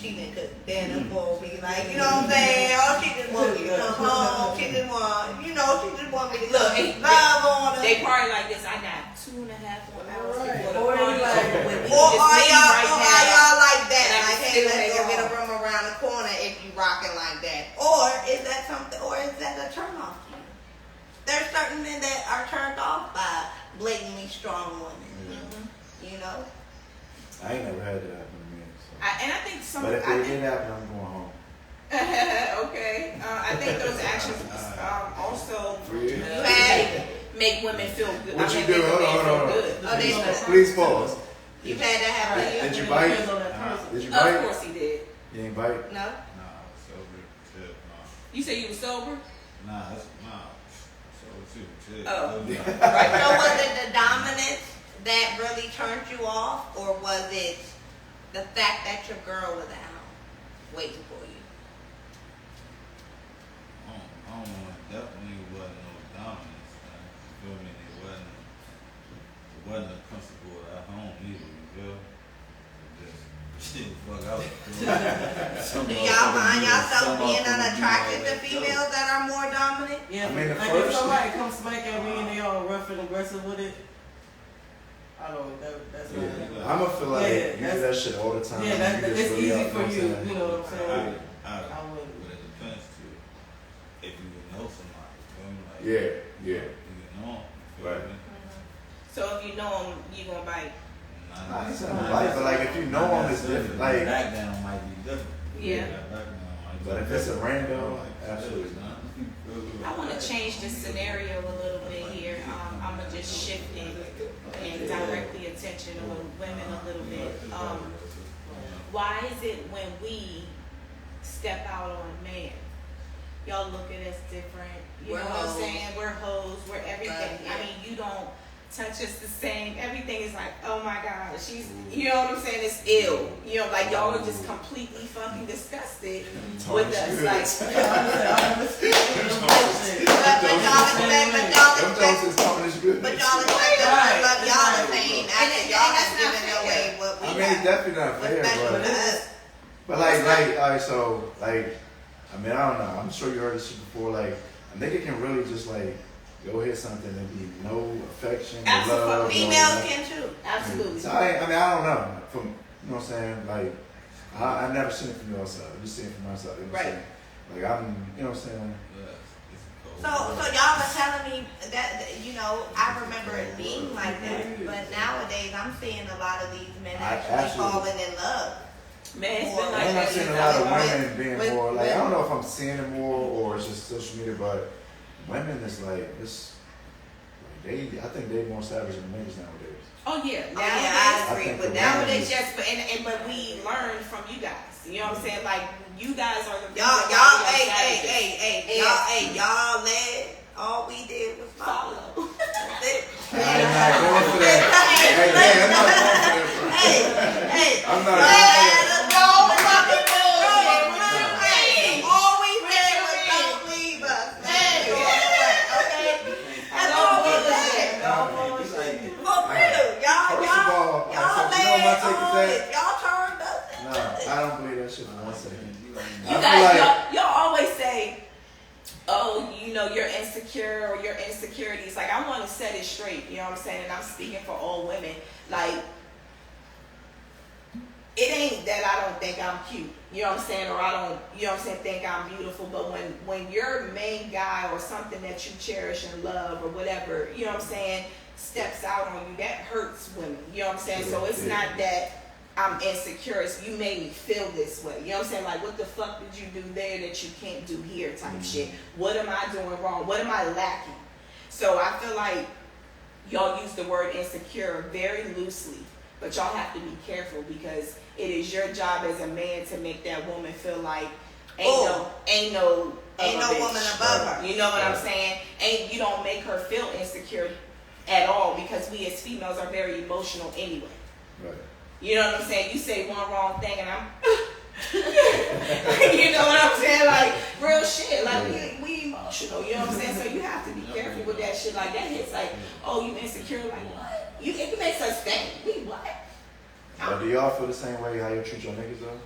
she didn't cook dinner for me. Like, you know what I'm saying? Oh, she just want me to come home. She just want, she just want me to Look, love on her. They party like this. I got 2.5 more hours before the Or they party's like- over with. We Or can just are leave y'all, right or now. are y'all like that? And I Like, can hey, still let's make go it get a home. room around the corner if you rocking like that. Or is that something? Or is that a turn off to you? There's certain men that are turned off by blatantly strong women. Yeah. You know. I ain't never had that happen to me. So. And I think some. But if I it think, did happen, I'm going home. okay. I think those actions also For you? You had, make women feel good. What you make do? the Hold man on, feel hold on. good. Oh, they- Please pause. you've had that happen to you? Did you bite? Depends on that person. Did you Of bite? course he did. You ain't bite? No. Nah, sober, chill, nah. You say you were sober? Nah, that's, nah, sober too, chill. Oh. Right. So was it the dominance that really turned you off, or was it the fact that your girl was at home waiting for you? I don't know, it definitely wasn't no dominance, man. You feel me? It wasn't a principle at home either, you feel? It just, shit, fuck out. Do y'all find yourself being unattracted to females that are more dominant? Yeah, I mean, the like first- if somebody comes smack at me and they all rough and aggressive with it, I don't. That's not. Yeah. I'm gonna feel like Yeah, you do that shit all the time. Yeah, You just it's really easy up, for know you. what I'm You know what I'm saying? I I wouldn't. but it depends too. If you would know somebody, you feel me? Like, Yeah, yeah. you would know 'em, you feel Right. me? So if you know him, you gonna bite. Nah, it's not like, but like if you know him, it's different. Like, background might be different. Yeah. That background might be but if it's a rando, like, absolutely. I want to change the scenario a little bit here. I'm gonna just shift it and direct the attention on women a little bit. Why is it when we step out on a man, y'all look at us different? You We're know what I'm hoes. saying? We're hoes. We're everything. Right, yeah. I mean, you don't touch us the same. Everything is like, oh my God, she's. You know what I'm saying? It's ill. You know, like y'all are just completely fucking disgusted with us. Like. But y'all expect, Them jokes is tarnish good. but y'all expect us to love y'all the Right. same And after it- y'all and have that's not given fair. away what we I mean, it's got. definitely not What's fair, special to but us? alright, so like, I mean, I don't know. I'm sure you heard this shit before. Like, a nigga can really just like go hit something and be no affection, no Absolutely. love. no Females nothing. can too. Absolutely. So I mean, I don't know. From you know what I'm saying, like I've never seen it from your side. I've just seen it from my side. You know what I'm Right. saying? Like I'm, you know what I'm saying. So y'all are telling me that, you know, I remember it being like that, but nowadays I'm seeing a lot of these men actually Absolutely. falling in love. Man, it's been like And I'm that. seeing a lot of with- women being with- more like with- I don't know if I'm seeing it more or it's just social media, but women is like it's like I think they more savage than niggas nowadays. Oh yeah, Oh, yeah, I agree think with the that. nowadays yes, but we learned from you guys. You know what I'm saying? Like you guys are the Y'all, reason why we are y'all, savages. y'all led. All we did was follow. Follow. That's it. I'm not going for that. Hey, I'm not going for that. Hey, I'm not. all we said was don't leave us. Okay? That's all we said. For real, First of all, y'all so you know laid my take is on that? it. Y'all turned us. No, I don't believe that shit for 1 second. You I feel guys, like y'all always say, oh, you know, you're insecure or your insecurities. Like, I want to set it straight, you know what I'm saying? And I'm speaking for all women. Like, it ain't that I don't think I'm cute, you know what I'm saying? Or I don't, you know what I'm saying, think I'm beautiful. But when your main guy or something that you cherish and love or whatever, you know what I'm saying, steps out on you, that hurts women, you know what I'm saying? So it's Yeah. not that I'm insecure, it's you made me feel this way. You know what I'm saying? Like, what the fuck did you do there that you can't do here type shit? What am I doing wrong? What am I lacking? So I feel like y'all use the word insecure very loosely, but y'all have to be careful because it is your job as a man to make that woman feel like ain't no Ain't no woman above her. You know what I'm saying? You don't make her feel insecure at all because we as females are very emotional anyway. right. You know what I'm saying? You say one wrong thing and I'm you know what I'm saying? Like real shit. Like we emotional, you know what I'm saying? So you have to be careful with that shit. Like that hits like, oh, you insecure, like what? It makes us think. We what? But do y'all feel the same way how you treat your niggas though?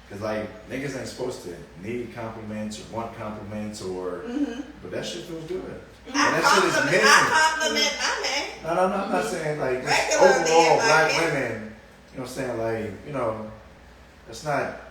Cause like niggas ain't supposed to need compliments or want compliments or, but that shit feels good. And that shit is missing. I compliment my man. No, I'm not saying like just Regular overall men, black like women. You know what I'm saying? Like, you know, that's not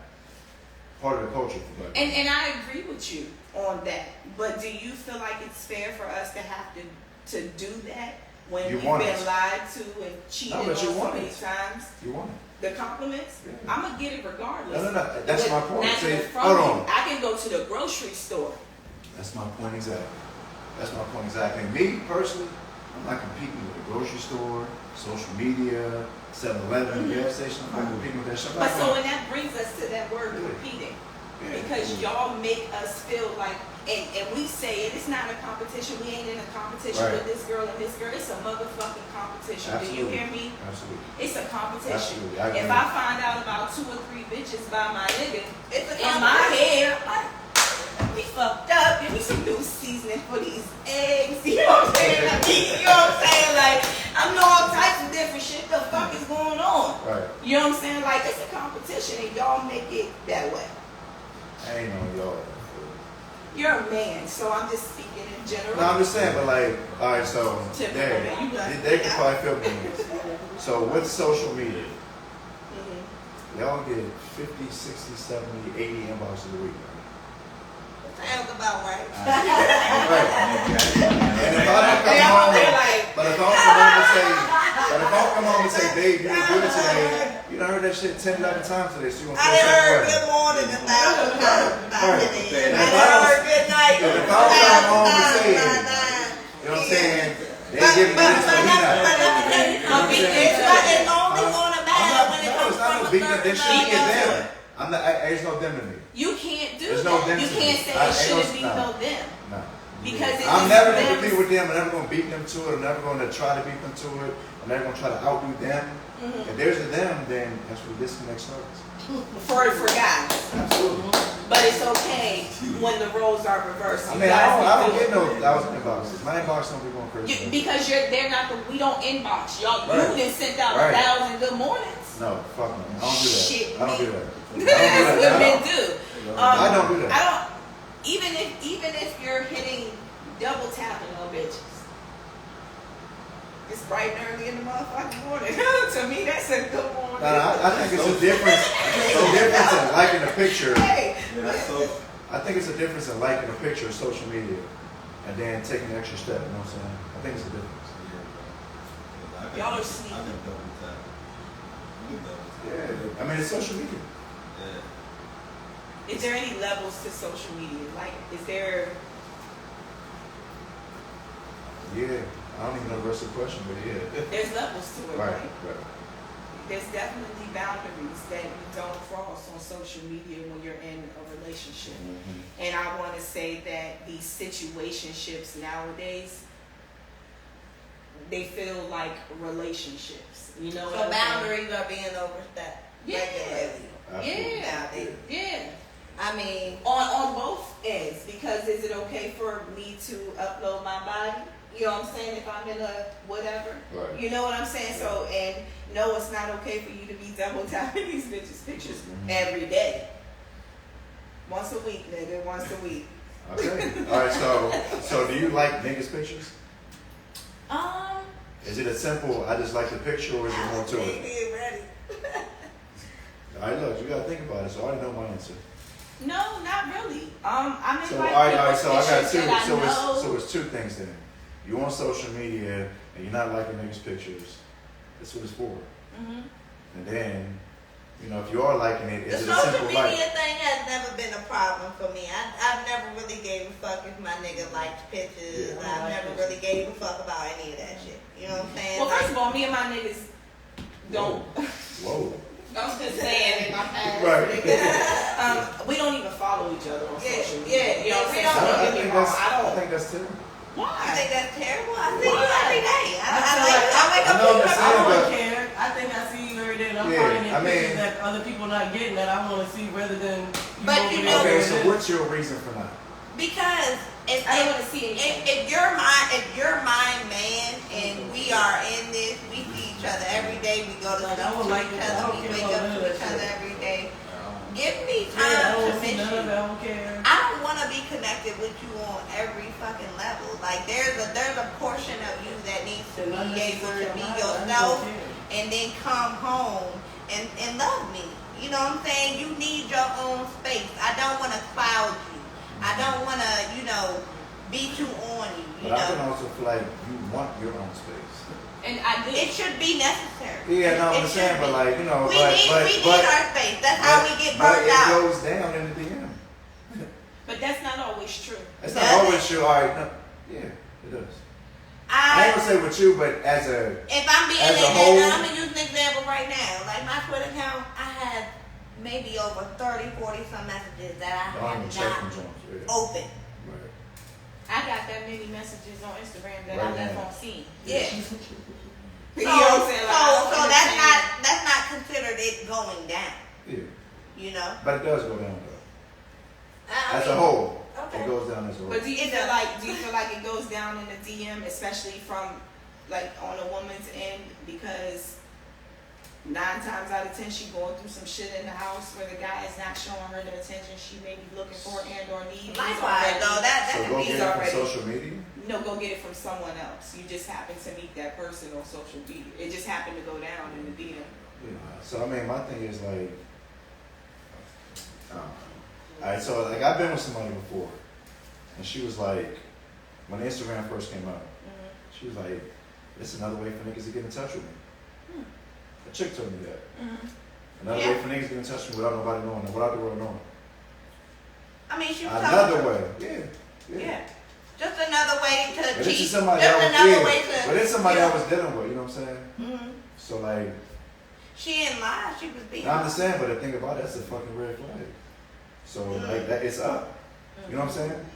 part of the culture for black women. And I agree with you on that. But do you feel like it's fair for us to have to do that when You we've want been it. lied to and cheated No, on but you so want many it. times? You want it. The compliments, Yeah. I'm gonna get it regardless. No. That's But my point. not See, from hold you. on. I can go to the grocery store. That's my point exactly. That's my point exactly. And me personally, I'm not competing with the grocery store, social media, 7-Eleven, gas station. I'm not competing with that shit. I'm But not so gonna- and that brings us to that word Yeah. competing. Yeah. Because y'all make us feel like, and we say it, it's not a competition. We ain't in a competition Right. with this girl and this girl. It's a motherfucking competition. Do Absolutely. you hear me? Absolutely. It's a competition. Absolutely. I agree. If I find out about 2 or 3 bitches by my nigga, It's a in my head, I'm like, we fucked up. Give me some new seasoning for these eggs. You know what I'm saying? You know what I'm saying? Like, I know all types of different shit. The fuck is going on? Right. You know what I'm saying? Like, it's a competition, and y'all make it that way. I ain't on y'all. You're a man, so I'm just speaking in general. No, I'm just saying, but like, all right, so Typical there, man. You got- they could probably feel me. So with social media, Mhm. y'all get 50, 60, 70, 80 inboxes a week. Sounds about right. Right. And if I don't come They out home, there like, but if I don't come home and say, babe, you did good today, you done heard that shit 10, 11 times today, so you gonna I feel done heard the same good way. morning 1,000 times. Right. I done heard good night If I don't come home and 1,000 say it, times. you know what I'm saying? They But give me this, but he not. let me tell you something. It's only gonna matter when it comes It's not from no a beating certain this shit is level. them. There's no them to me. you can't do There's that. no them You to can't me. say I- it ain't shouldn't be no- no them. No. Because it I'm is never them. gonna compete with them. I'm never gonna beat them to it. I'm never gonna try to beat them to it. I'm never gonna try to outdo them. If there's a them, then that's where disconnect starts. For guys. Absolutely. But it's okay when the roles are reversed. I You mean, guys I don't can get do no 1,000 inboxes. My inbox don't be going it. crazy. Because they're not we don't inbox. Y'all, Right. you done sent out Right. 1,000 good mornings. No, fuck no. I don't do that. Shit, I don't do me. that. That's what men do. I don't do that. I don't. Even if you're hitting double tapping on bitches, it's bright and early in the motherfucking morning. To me, that's a good morning. I think it's a difference. It's a difference in liking a picture. Hey, Yeah, that's so. I think it's a difference in liking a picture of social media and then taking the extra step. You know what I'm saying? I think it's a difference. Y'all are sneaky. I can double tap. You can double tap. Yeah. I mean, it's social media. Yeah. is there any levels to social media? Like, is there? Yeah. I don't even know the rest of the question, but yeah. There's levels to it, right? Right. There's definitely boundaries that you don't cross on social media when you're in a relationship. Mm-hmm. And I want to say that these situationships nowadays, they feel like relationships. You know what So I'm saying? boundaries are being overstepped Yeah. regularly. Absolutely. Nowadays. Yeah. I mean, On both ends, because is it okay for me to upload my body? You know what I'm saying? If I'm in a whatever, Right. you know what I'm saying. So, and no, it's not okay for you to be double tapping these bitches' pictures every day. Once a week, nigga. Once a week. Okay. All right. So do you like niggas' pictures? Is it a simple? I just like the picture, or is there more to it? Get ready. All right. Look, you gotta think about it. So I already know my answer. No, not really. I mean, So like, all right. people's So I got pictures two. that I know. So it's two things then. You on social media and you're not liking niggas' pictures. That's what it's for. Mhm. And then, you know, if you are liking it, The is it a social simple media like? thing has never been a problem for me. I've never really gave a fuck if my nigga liked pictures. Yeah. I've never really gave a fuck about any of that shit. You know what I'm saying? Well, first of all, me and my niggas don't. Whoa. I'm just saying in my past. Right. We don't even follow each other on Yeah, social yeah, media. You know what I'm we saying? don't. So I don't get me wrong. I think that's terrible. I Why? think that's terrible. I see you Why? every day. I feel wake I up know to what you. you're I saying, don't but- care. I think I see you every day, and I'm Yeah, finding I mean- pictures that other people not getting that I want to see rather than you But over you there know- Okay, doing so this. what's your reason for not? Because if I don't want to see anything. if you're my man and we are in this, we see each other every day. We go to Like, sleep I would to like each it. I other. don't We care wake about up none to of each that other shit. every day. Give me connected with you on every fucking level. Like there's a portion of you that needs to And be able unnecessary to be amount, I yourself don't care. and then come home and love me. You know what I'm saying? You need your own space. I don't want to cloud you. I don't want to, be too on you. You But I can know, also feel like you want your own space. And I do. it should be necessary. Yeah, no, It I'm saying, should but be. like, We but need our space. That's how we get but burnt it out. goes down in the DM. But that's not always true. It's not Does always it? true. All right, no, yeah, it does. I ain't gonna say with you, but as a If I'm being As a and whole- I'm gonna use an example right now. Like my Twitter account, I have maybe over 30, 40 some messages that I I'm have checking not Jones. Yeah. opened. Right. I got that many messages on Instagram that Right I left now. on scene. Yeah. You So, know what I'm saying? Like, I don't so understand. that's not considered it going down. Yeah, You know. but it does go down though. I As a mean, whole, okay. it goes down as a whole. But do you It feel does. like it goes down in the DM, especially from like on a woman's end, because 9 times out of 10 she going through some shit in the house where the guy is not showing her the attention she may be looking for and or need. Likewise, though, that So can go be get it from already- social media. Go get it from someone else. You just happen to meet that person on social media. It just happened to go down in the DM. Yeah. So I mean, my thing is like, all right. So like I've been with somebody before, and she was like, when Instagram first came out, she was like, "It's another way for niggas to get in touch with me." A chick told me that. Another Yeah. way for niggas to get in touch with me without nobody knowing, without the world knowing. I mean, she was Another talking- way, yeah. Yeah. Just another way to But cheat. it's somebody Just I was, another yeah. way to. But it's somebody yeah. I was dealing with. You know what I'm saying? Mhm. So like, She didn't lie. She was being. I'm just saying. But the thing about it, that's a fucking red flag. So like that, it's up. You know what I'm saying?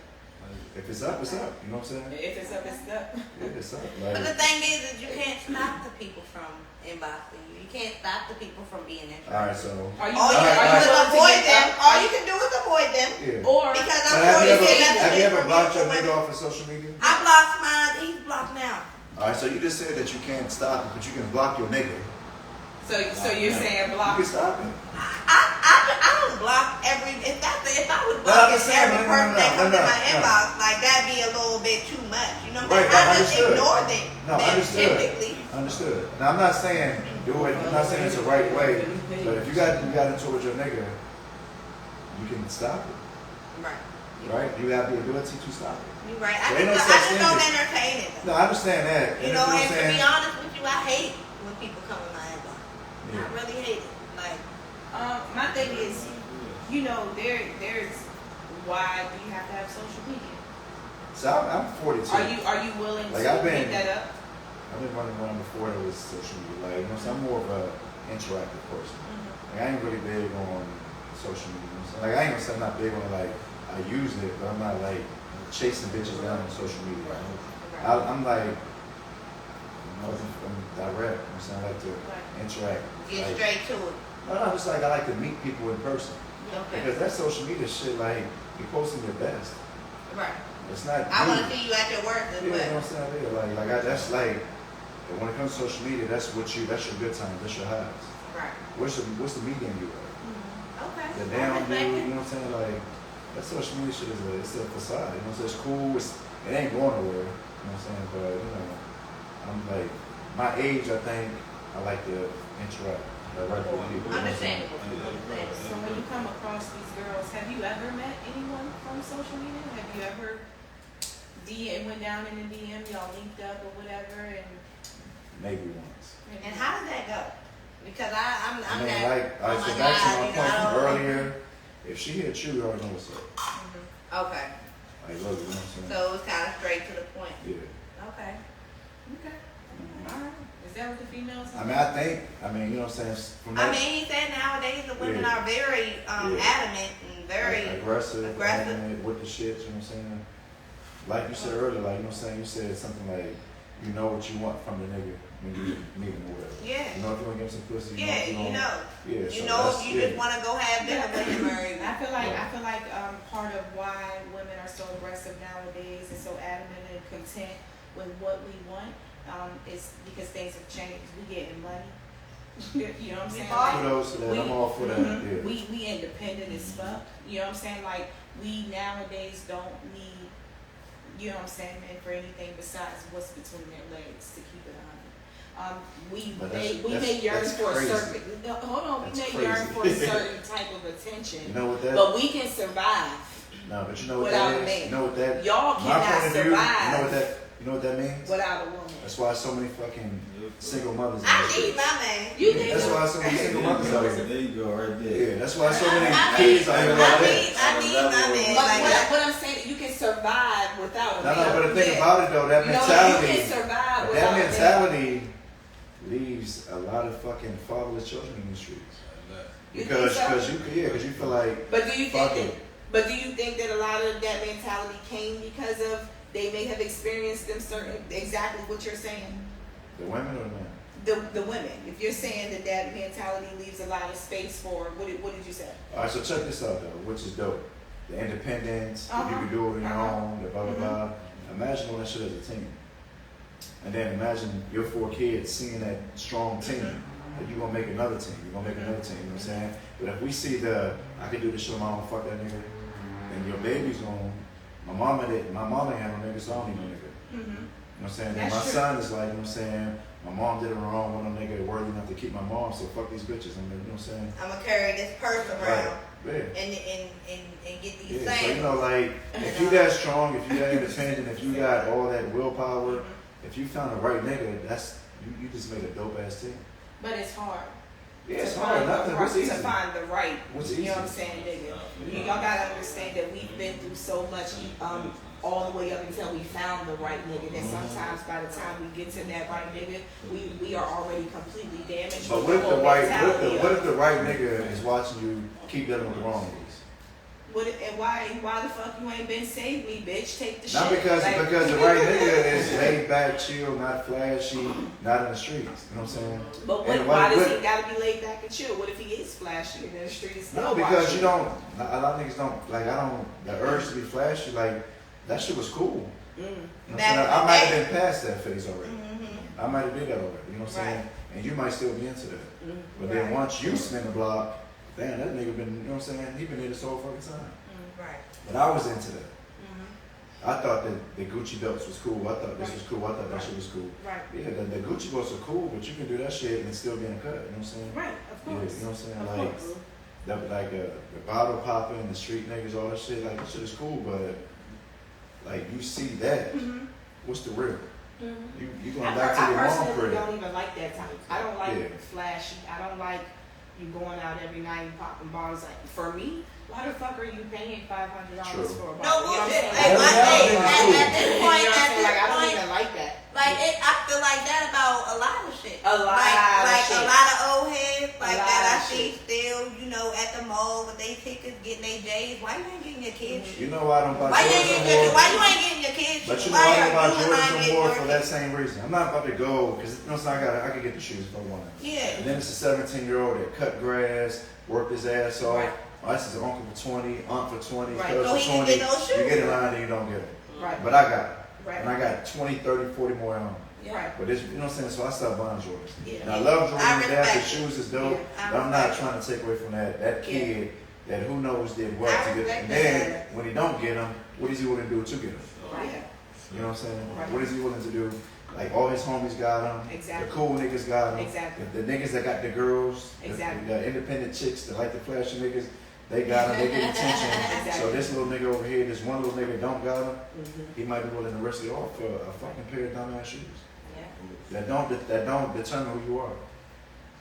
If it's up, it's up. You know what I'm saying? If it's up, it's up. Yeah, it's up. But the Like, thing is you can't stop the people from inboxing you. You can't stop the people from being interested. all right. So Are you All you Alright, can do is willing to avoid get them. up? All you can do is avoid them. yeah. Or Because But I'm have sure you you get ever messages blocked your from nigga women. off of social media? I blocked mine. He's blocked now. All right. So you just said that you can't stop it, but you can block your nigga. so you're saying You block. can stop it. I don't block every. If I was No, I'm blocking just saying, every no, person that comes in my no. inbox, like that'd be a little bit too much. You know what Right, I'm saying? I but just understood. ignore them. No, them understood. typically. Understood. Now I'm not saying do it. I'm not saying it's the right way. But if you got into it with your nigga, you can stop it. Right. Right? You have the ability to stop it. You're right. So I ain't no just, such I just thing don't as- entertain it. No, I understand that. You And know, if and you're to be saying, honest with you, I hate when people come in my inbox. Yeah. I really hate it. Like, My thing is, there's why do you have to have social media? so I'm 42. Are you willing Like, to I've been- pick that up? I've been running around before there was social media. Like, you know, so I'm more of a interactive person. Like, I ain't really big on social media. You know what I'm saying? Like, I ain't gonna say I'm not big on it, like, I use it, but I'm not like chasing bitches down on social media. I'm like, you know, I'm direct. You know what I'm saying? I like to interact. get Like, straight to it. no, just like I like to meet people in person. Okay. Because that social media shit, like, you're posting your best. Right. It's not I want you. to see you at your worst as Yeah, you know well. what I'm saying? Yeah, that's like, when it comes to social media, that's your good times, that's your highs. Right. What's the medium you at? Okay. The down Okay. view, you know what I'm saying? Like, that social media shit it's a facade, you know what I'm saying? It's cool, it ain't going nowhere, you know what I'm saying? But, you know, I'm like, my age, I think, I like to interact, like, right with people. you know what I'm saying? Understandable. So when you come across these girls, have you ever met anyone from social media? Have you ever went down in the DM, y'all linked up or whatever, and Maybe once. And how did that go? Because I'm I mean, not. like, oh I my said back to God, my you point know, from earlier, if she hit you, you already know what's up. Okay. Like, look, you know what I'm saying? So it's kind of straight to the point. Yeah. Okay. okay, all right. Is that what the females? I mean, you know what I'm saying? From I that, mean, he said nowadays the women Yeah. are very Yeah. adamant and very aggressive aggressive. with the shit, you know what I'm saying? Like you said earlier, like, you know what I'm saying? You said something like, you know what you want from the nigga when you meet him or whatever. Yeah. You know if you want to give him some pussy, Yeah, you you know. know. Yeah, You so know that's- if you yeah. just want to go have dinner with him or I feel like part of why women are so aggressive nowadays and so adamant and content with what we want is because things have changed. We getting money, You know what I'm saying? Hard. Like, Kudos to that. I'm all for that. Mhm. Yeah. We independent as fuck. You know what I'm saying? Like, we nowadays don't need, you know what I'm saying, man, for anything besides what's between their legs to keep it on. We But may yearn that's for a crazy. certain. No, hold on, That's we may yearn for a crazy. certain type of attention, You know what that? but we can survive. No, but you know what without that a is. man. You know what that? Y'all My cannot point of view. survive You know what that means? without a woman. That's why so many fucking single mothers. in I the need streets. my man. You think That's so? why so many single mothers out here. There you go, right there. Yeah, that's why so many I kids out here like I that. need my man. But Like, what I'm saying, you can survive without a No, man. but the thing Yeah. about it though, that You know, mentality, you can survive but without that a man. mentality leaves a lot of fucking fatherless children in the streets. You Because think so? because you feel like But do you fuck think it. But do you think that a lot of that mentality came because of they may have experienced them certain exactly what you're saying? the women or the men. The women. If you're saying that mentality leaves a lot of space for what did you say? All right, so check this out though, which is dope. The independence, if you can do it on your own, the blah blah blah. Imagine all that shit as a team. And then imagine your 4 kids seeing that strong team. That you're gonna make another team. You're gonna make another team, you know what I'm saying? But if we see I can do this shit on my own, fuck that nigga, then your baby's gonna my mama ain't no nigga, so I don't need no nigga. Mm-hmm. You know what I'm saying? Then That's my true. son is like, you know what I'm saying, my mom did it wrong, one of them nigga worthy enough to keep my mom, so fuck these bitches. I mean, you know what I'm saying? I'm gonna carry this purse around Yeah. and get these Yeah, so things. you know, like, if you that strong, if you that independent, if you got all that willpower, if you found the right nigga, that's you just made a dope ass team. But it's hard. Yeah, it's to hard. find Nothing. the What's right- easy? to find the right. What's You know what I'm easy? saying, nigga? Y'all gotta understand that we've been through so much, all the way up until we found the right nigga. That sometimes by the time we get to that right nigga, we are already completely damaged. But with what if the whole right, mentality what of- if the right nigga is watching you keep dealing with the wrong niggas? and why the fuck you ain't been save me, bitch? Take the Not shit. because Like- the right nigga is laid back, chill, not flashy, not in the streets. You know what I'm saying? But And why does what- he gotta be laid back and chill? What if he is flashy and in the street is still No, because watching? you don't. A lot of niggas don't like. The urge to be flashy. Like that shit was cool. You know what I'm saying? I might have been past that phase already. I might have did that already. You know what I'm saying? And you might still be into that. But then Right. once you spin the block, damn, that nigga been. You know what I'm saying? He been here this whole fucking time. Right. But I was into that. I thought that the Gucci belts was cool. I thought this was cool. I thought that shit was cool. Right, Yeah, the Gucci belts are cool, but you can do that shit and still be in a cut. You know what I'm saying? right, of Yeah, you know course. what I'm saying? Of Like, course. the bottle popping, the street niggas, all that shit. Like, that shit is cool, but like you see that, what's the real? You going back to I your mom personally crib? don't even like that type. I don't like Yeah. flashy. I don't like you going out every night and popping bottles. Like for me, why the fuck are you paying $500 True. for a bottle? No You know what I'm bullshit. saying? Like, Yeah, at yeah, this You know point, what I'm saying? Like I don't point, even like that. like I feel like that about a lot of shit. A lot like of shit. a lot of old heads like lot that I of see shit. still, at the mall with their tickets, getting their J's. Why you ain't getting your kids? You know why I don't buy Why you ain't Jordans getting no why more? you ain't getting your kids? But you know why why I don't are buy you and Jordans I no getting more your for that same reason. I'm not about to go because I can get the shoes if I want it. Yeah. And then it's a 17-year-old that cut grass, worked his ass off. Right. Oh, this is an uncle for 20, aunt for 20, Right. cousin So for he didn't 20. get those You shoes. get in line and you don't get it. Right. But I got it. Right. And I got 20, 30, 40 more at home. Right. But it's, you know what I'm saying? So I stopped buying Jordans. Yeah. And I love Jordans. I and that the respect it. shoes is dope. Yeah. But I'm not trying to take away from that kid that who knows did what I to get. respect And then that. when he don't get them, what is he willing to do to get them? Right. You know what I'm saying? Right. What is he willing to do? Like all his homies got them. Exactly. The cool niggas got them. Exactly. The niggas that got the girls. Exactly. The independent chicks that like the flashy niggas. They got them. They get attention. Exactly. So this little nigga over here, this one little nigga don't got them. Mhm. He might be willing to risk it all for a fucking pair of dumbass shoes. Yeah. That don't determine who you are.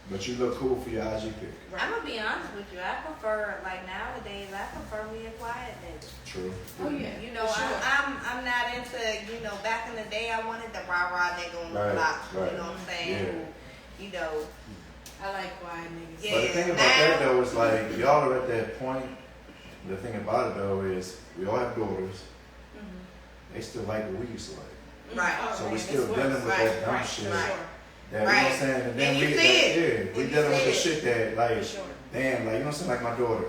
But you look cool for your IG pic. I'm gonna be honest with you. I prefer nowadays. I prefer me a quiet nigga. True. Oh yeah. For sure. I'm not into back in the day I wanted the rah nigga on the Right, block. right. You know what I'm saying? Yeah. Who, I like quiet niggas. Yeah. But the thing about that though is like y'all are at that point. The thing about it though is we all have daughters. They still like what we used to like. Right. Oh, So man, we it's still worse. dealing with Right, that dumb right, shit. for sure. That, you know what I'm Right. saying? And then And you we see it. yeah, we And you dealing with see the it. shit that like For sure. damn, like you know what I'm saying? Like my daughter,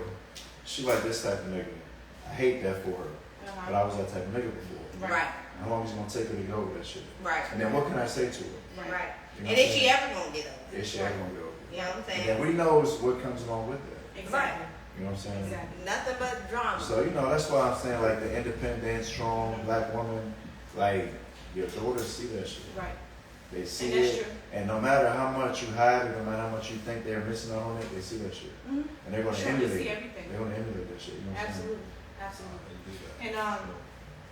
she like this type of nigga. I hate that for her. But I was that type of nigga before. right, How long is it gonna take her to get over that shit? right, And then what can I say to her? right. You know And what is I'm she ever gonna get up? saying? Is she ever gonna get over it? You know what I'm And saying? then we knows what comes along with that. Exactly. You know what I'm saying? Exactly. Nothing but drama. So, you know, that's why I'm saying, like, the independent, strong black woman, like, your daughters see that shit. Right. They see And that's it, true. and no matter how much you hide it, no matter how much you think they're missing out on it, they see that shit. Mhm. And they're gonna Sure, they emulate see it. everything. They're gonna emulate that shit, you know what I'm saying? Absolutely. Absolutely. They do that. And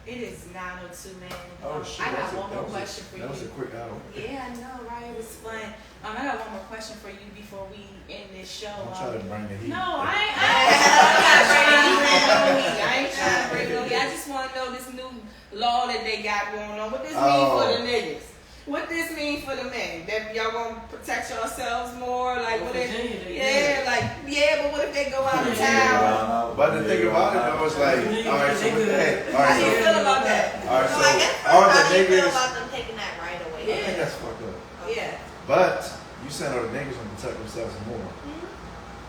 it is 9:02, man. Oh, shit. I got that was a- one that more was a- question for That was a you. quick hour. Yeah, I know, right? It was fun. I got one more question for you before we end this show. I'm trying to bring the heat. No, I ain't trying to bring no heat. I ain't trying to bring no heat. I just want to know this new law that they got going on. What this mean for the niggas? What this mean for the men? That y'all gonna protect yourselves more? Like what if? Virginia, they Yeah, like yeah, but what if they go out of town? But the thing about it though is like, alright, so with that, How do you alright, feel about that? alright, So I guess so all how the do you feel niggas, about them taking that right away? I think that's fucked up. Yeah. But you saying all the niggas gonna protect themselves more.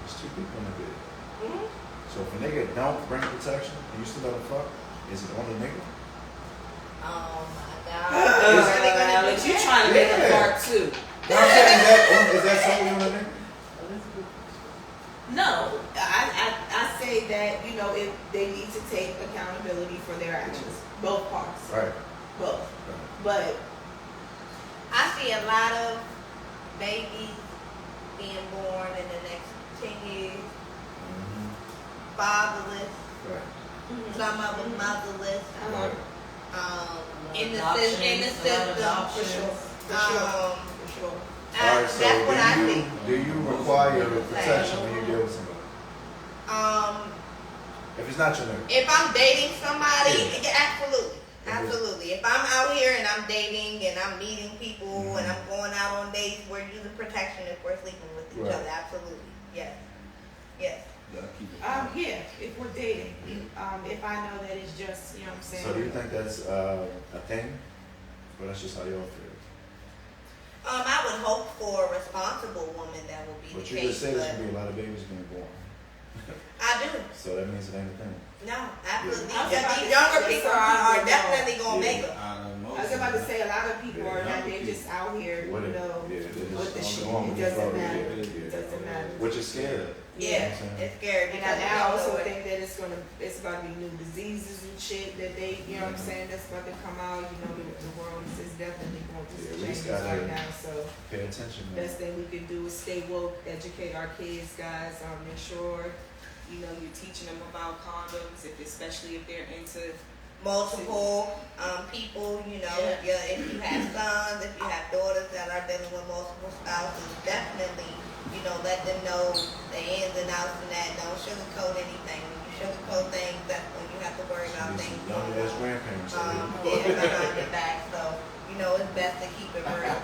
There's two people in the bed. Mhm. So if a nigga don't bring protection and you still let him fuck, is it on the nigga? Oh my God. Alex, you trying to make a Yeah. part two? No, I'm saying, is that solely on the nigga? No, I say that, you know, if they need to take accountability for their actions, both parts, Right. both. But I see a lot of babies being born in the next 10 years, Mm-hmm. fatherless, Right. some of them motherless, Right. in the Adoptions, system, in the a lot of system. adoptions. for sure, for sure. Alright, so That's what I see. do you require protection when you deal with somebody? If it's not your nigga. If I'm dating somebody, Yeah. yeah, absolutely. Mhm. Absolutely. If I'm out here and I'm dating and I'm meeting people Mhm. and I'm going out on dates, we're using protection if we're sleeping with each Right. other. Absolutely. Yes. Yes. Gotta keep it. Yeah, if we're dating, if I know that it's just, you know what I'm saying? So do you think that's a thing? Or that's just how y'all feel? I would hope for a responsible woman that would be But the you case, just said there's but gonna be a lot of babies being born. I do. So that means it ain't a thing. No, absolutely. I was about These to younger say people some are people definitely gonna Yeah. make it. I was about to say a lot of people are not, they just out here, you What it- know, yeah, they just with the on shit. the It doesn't phone, matter. yeah, It doesn't matter. Which is scary. Yeah, You know what I'm saying? it's scary And because I also think that it's about to be new diseases and shit that they, you know what I'm saying, that's about to come out. You know, the world is definitely going through some Yeah, we just changes gotta- right now. So Pay attention, man. best thing we can do is stay woke, educate our kids, guys. Make sure, you know, you're teaching them about condoms, especially if they're into. multiple people, you know, if you have sons, if you have daughters that are dealing with multiple spouses, definitely, you know, let them know the ins and outs and that. Don't sugarcoat anything. When you sugarcoat things, that's when you have to worry about These things. young ass grandparents. Yeah, behind your back. So, you know, it's best to keep it real.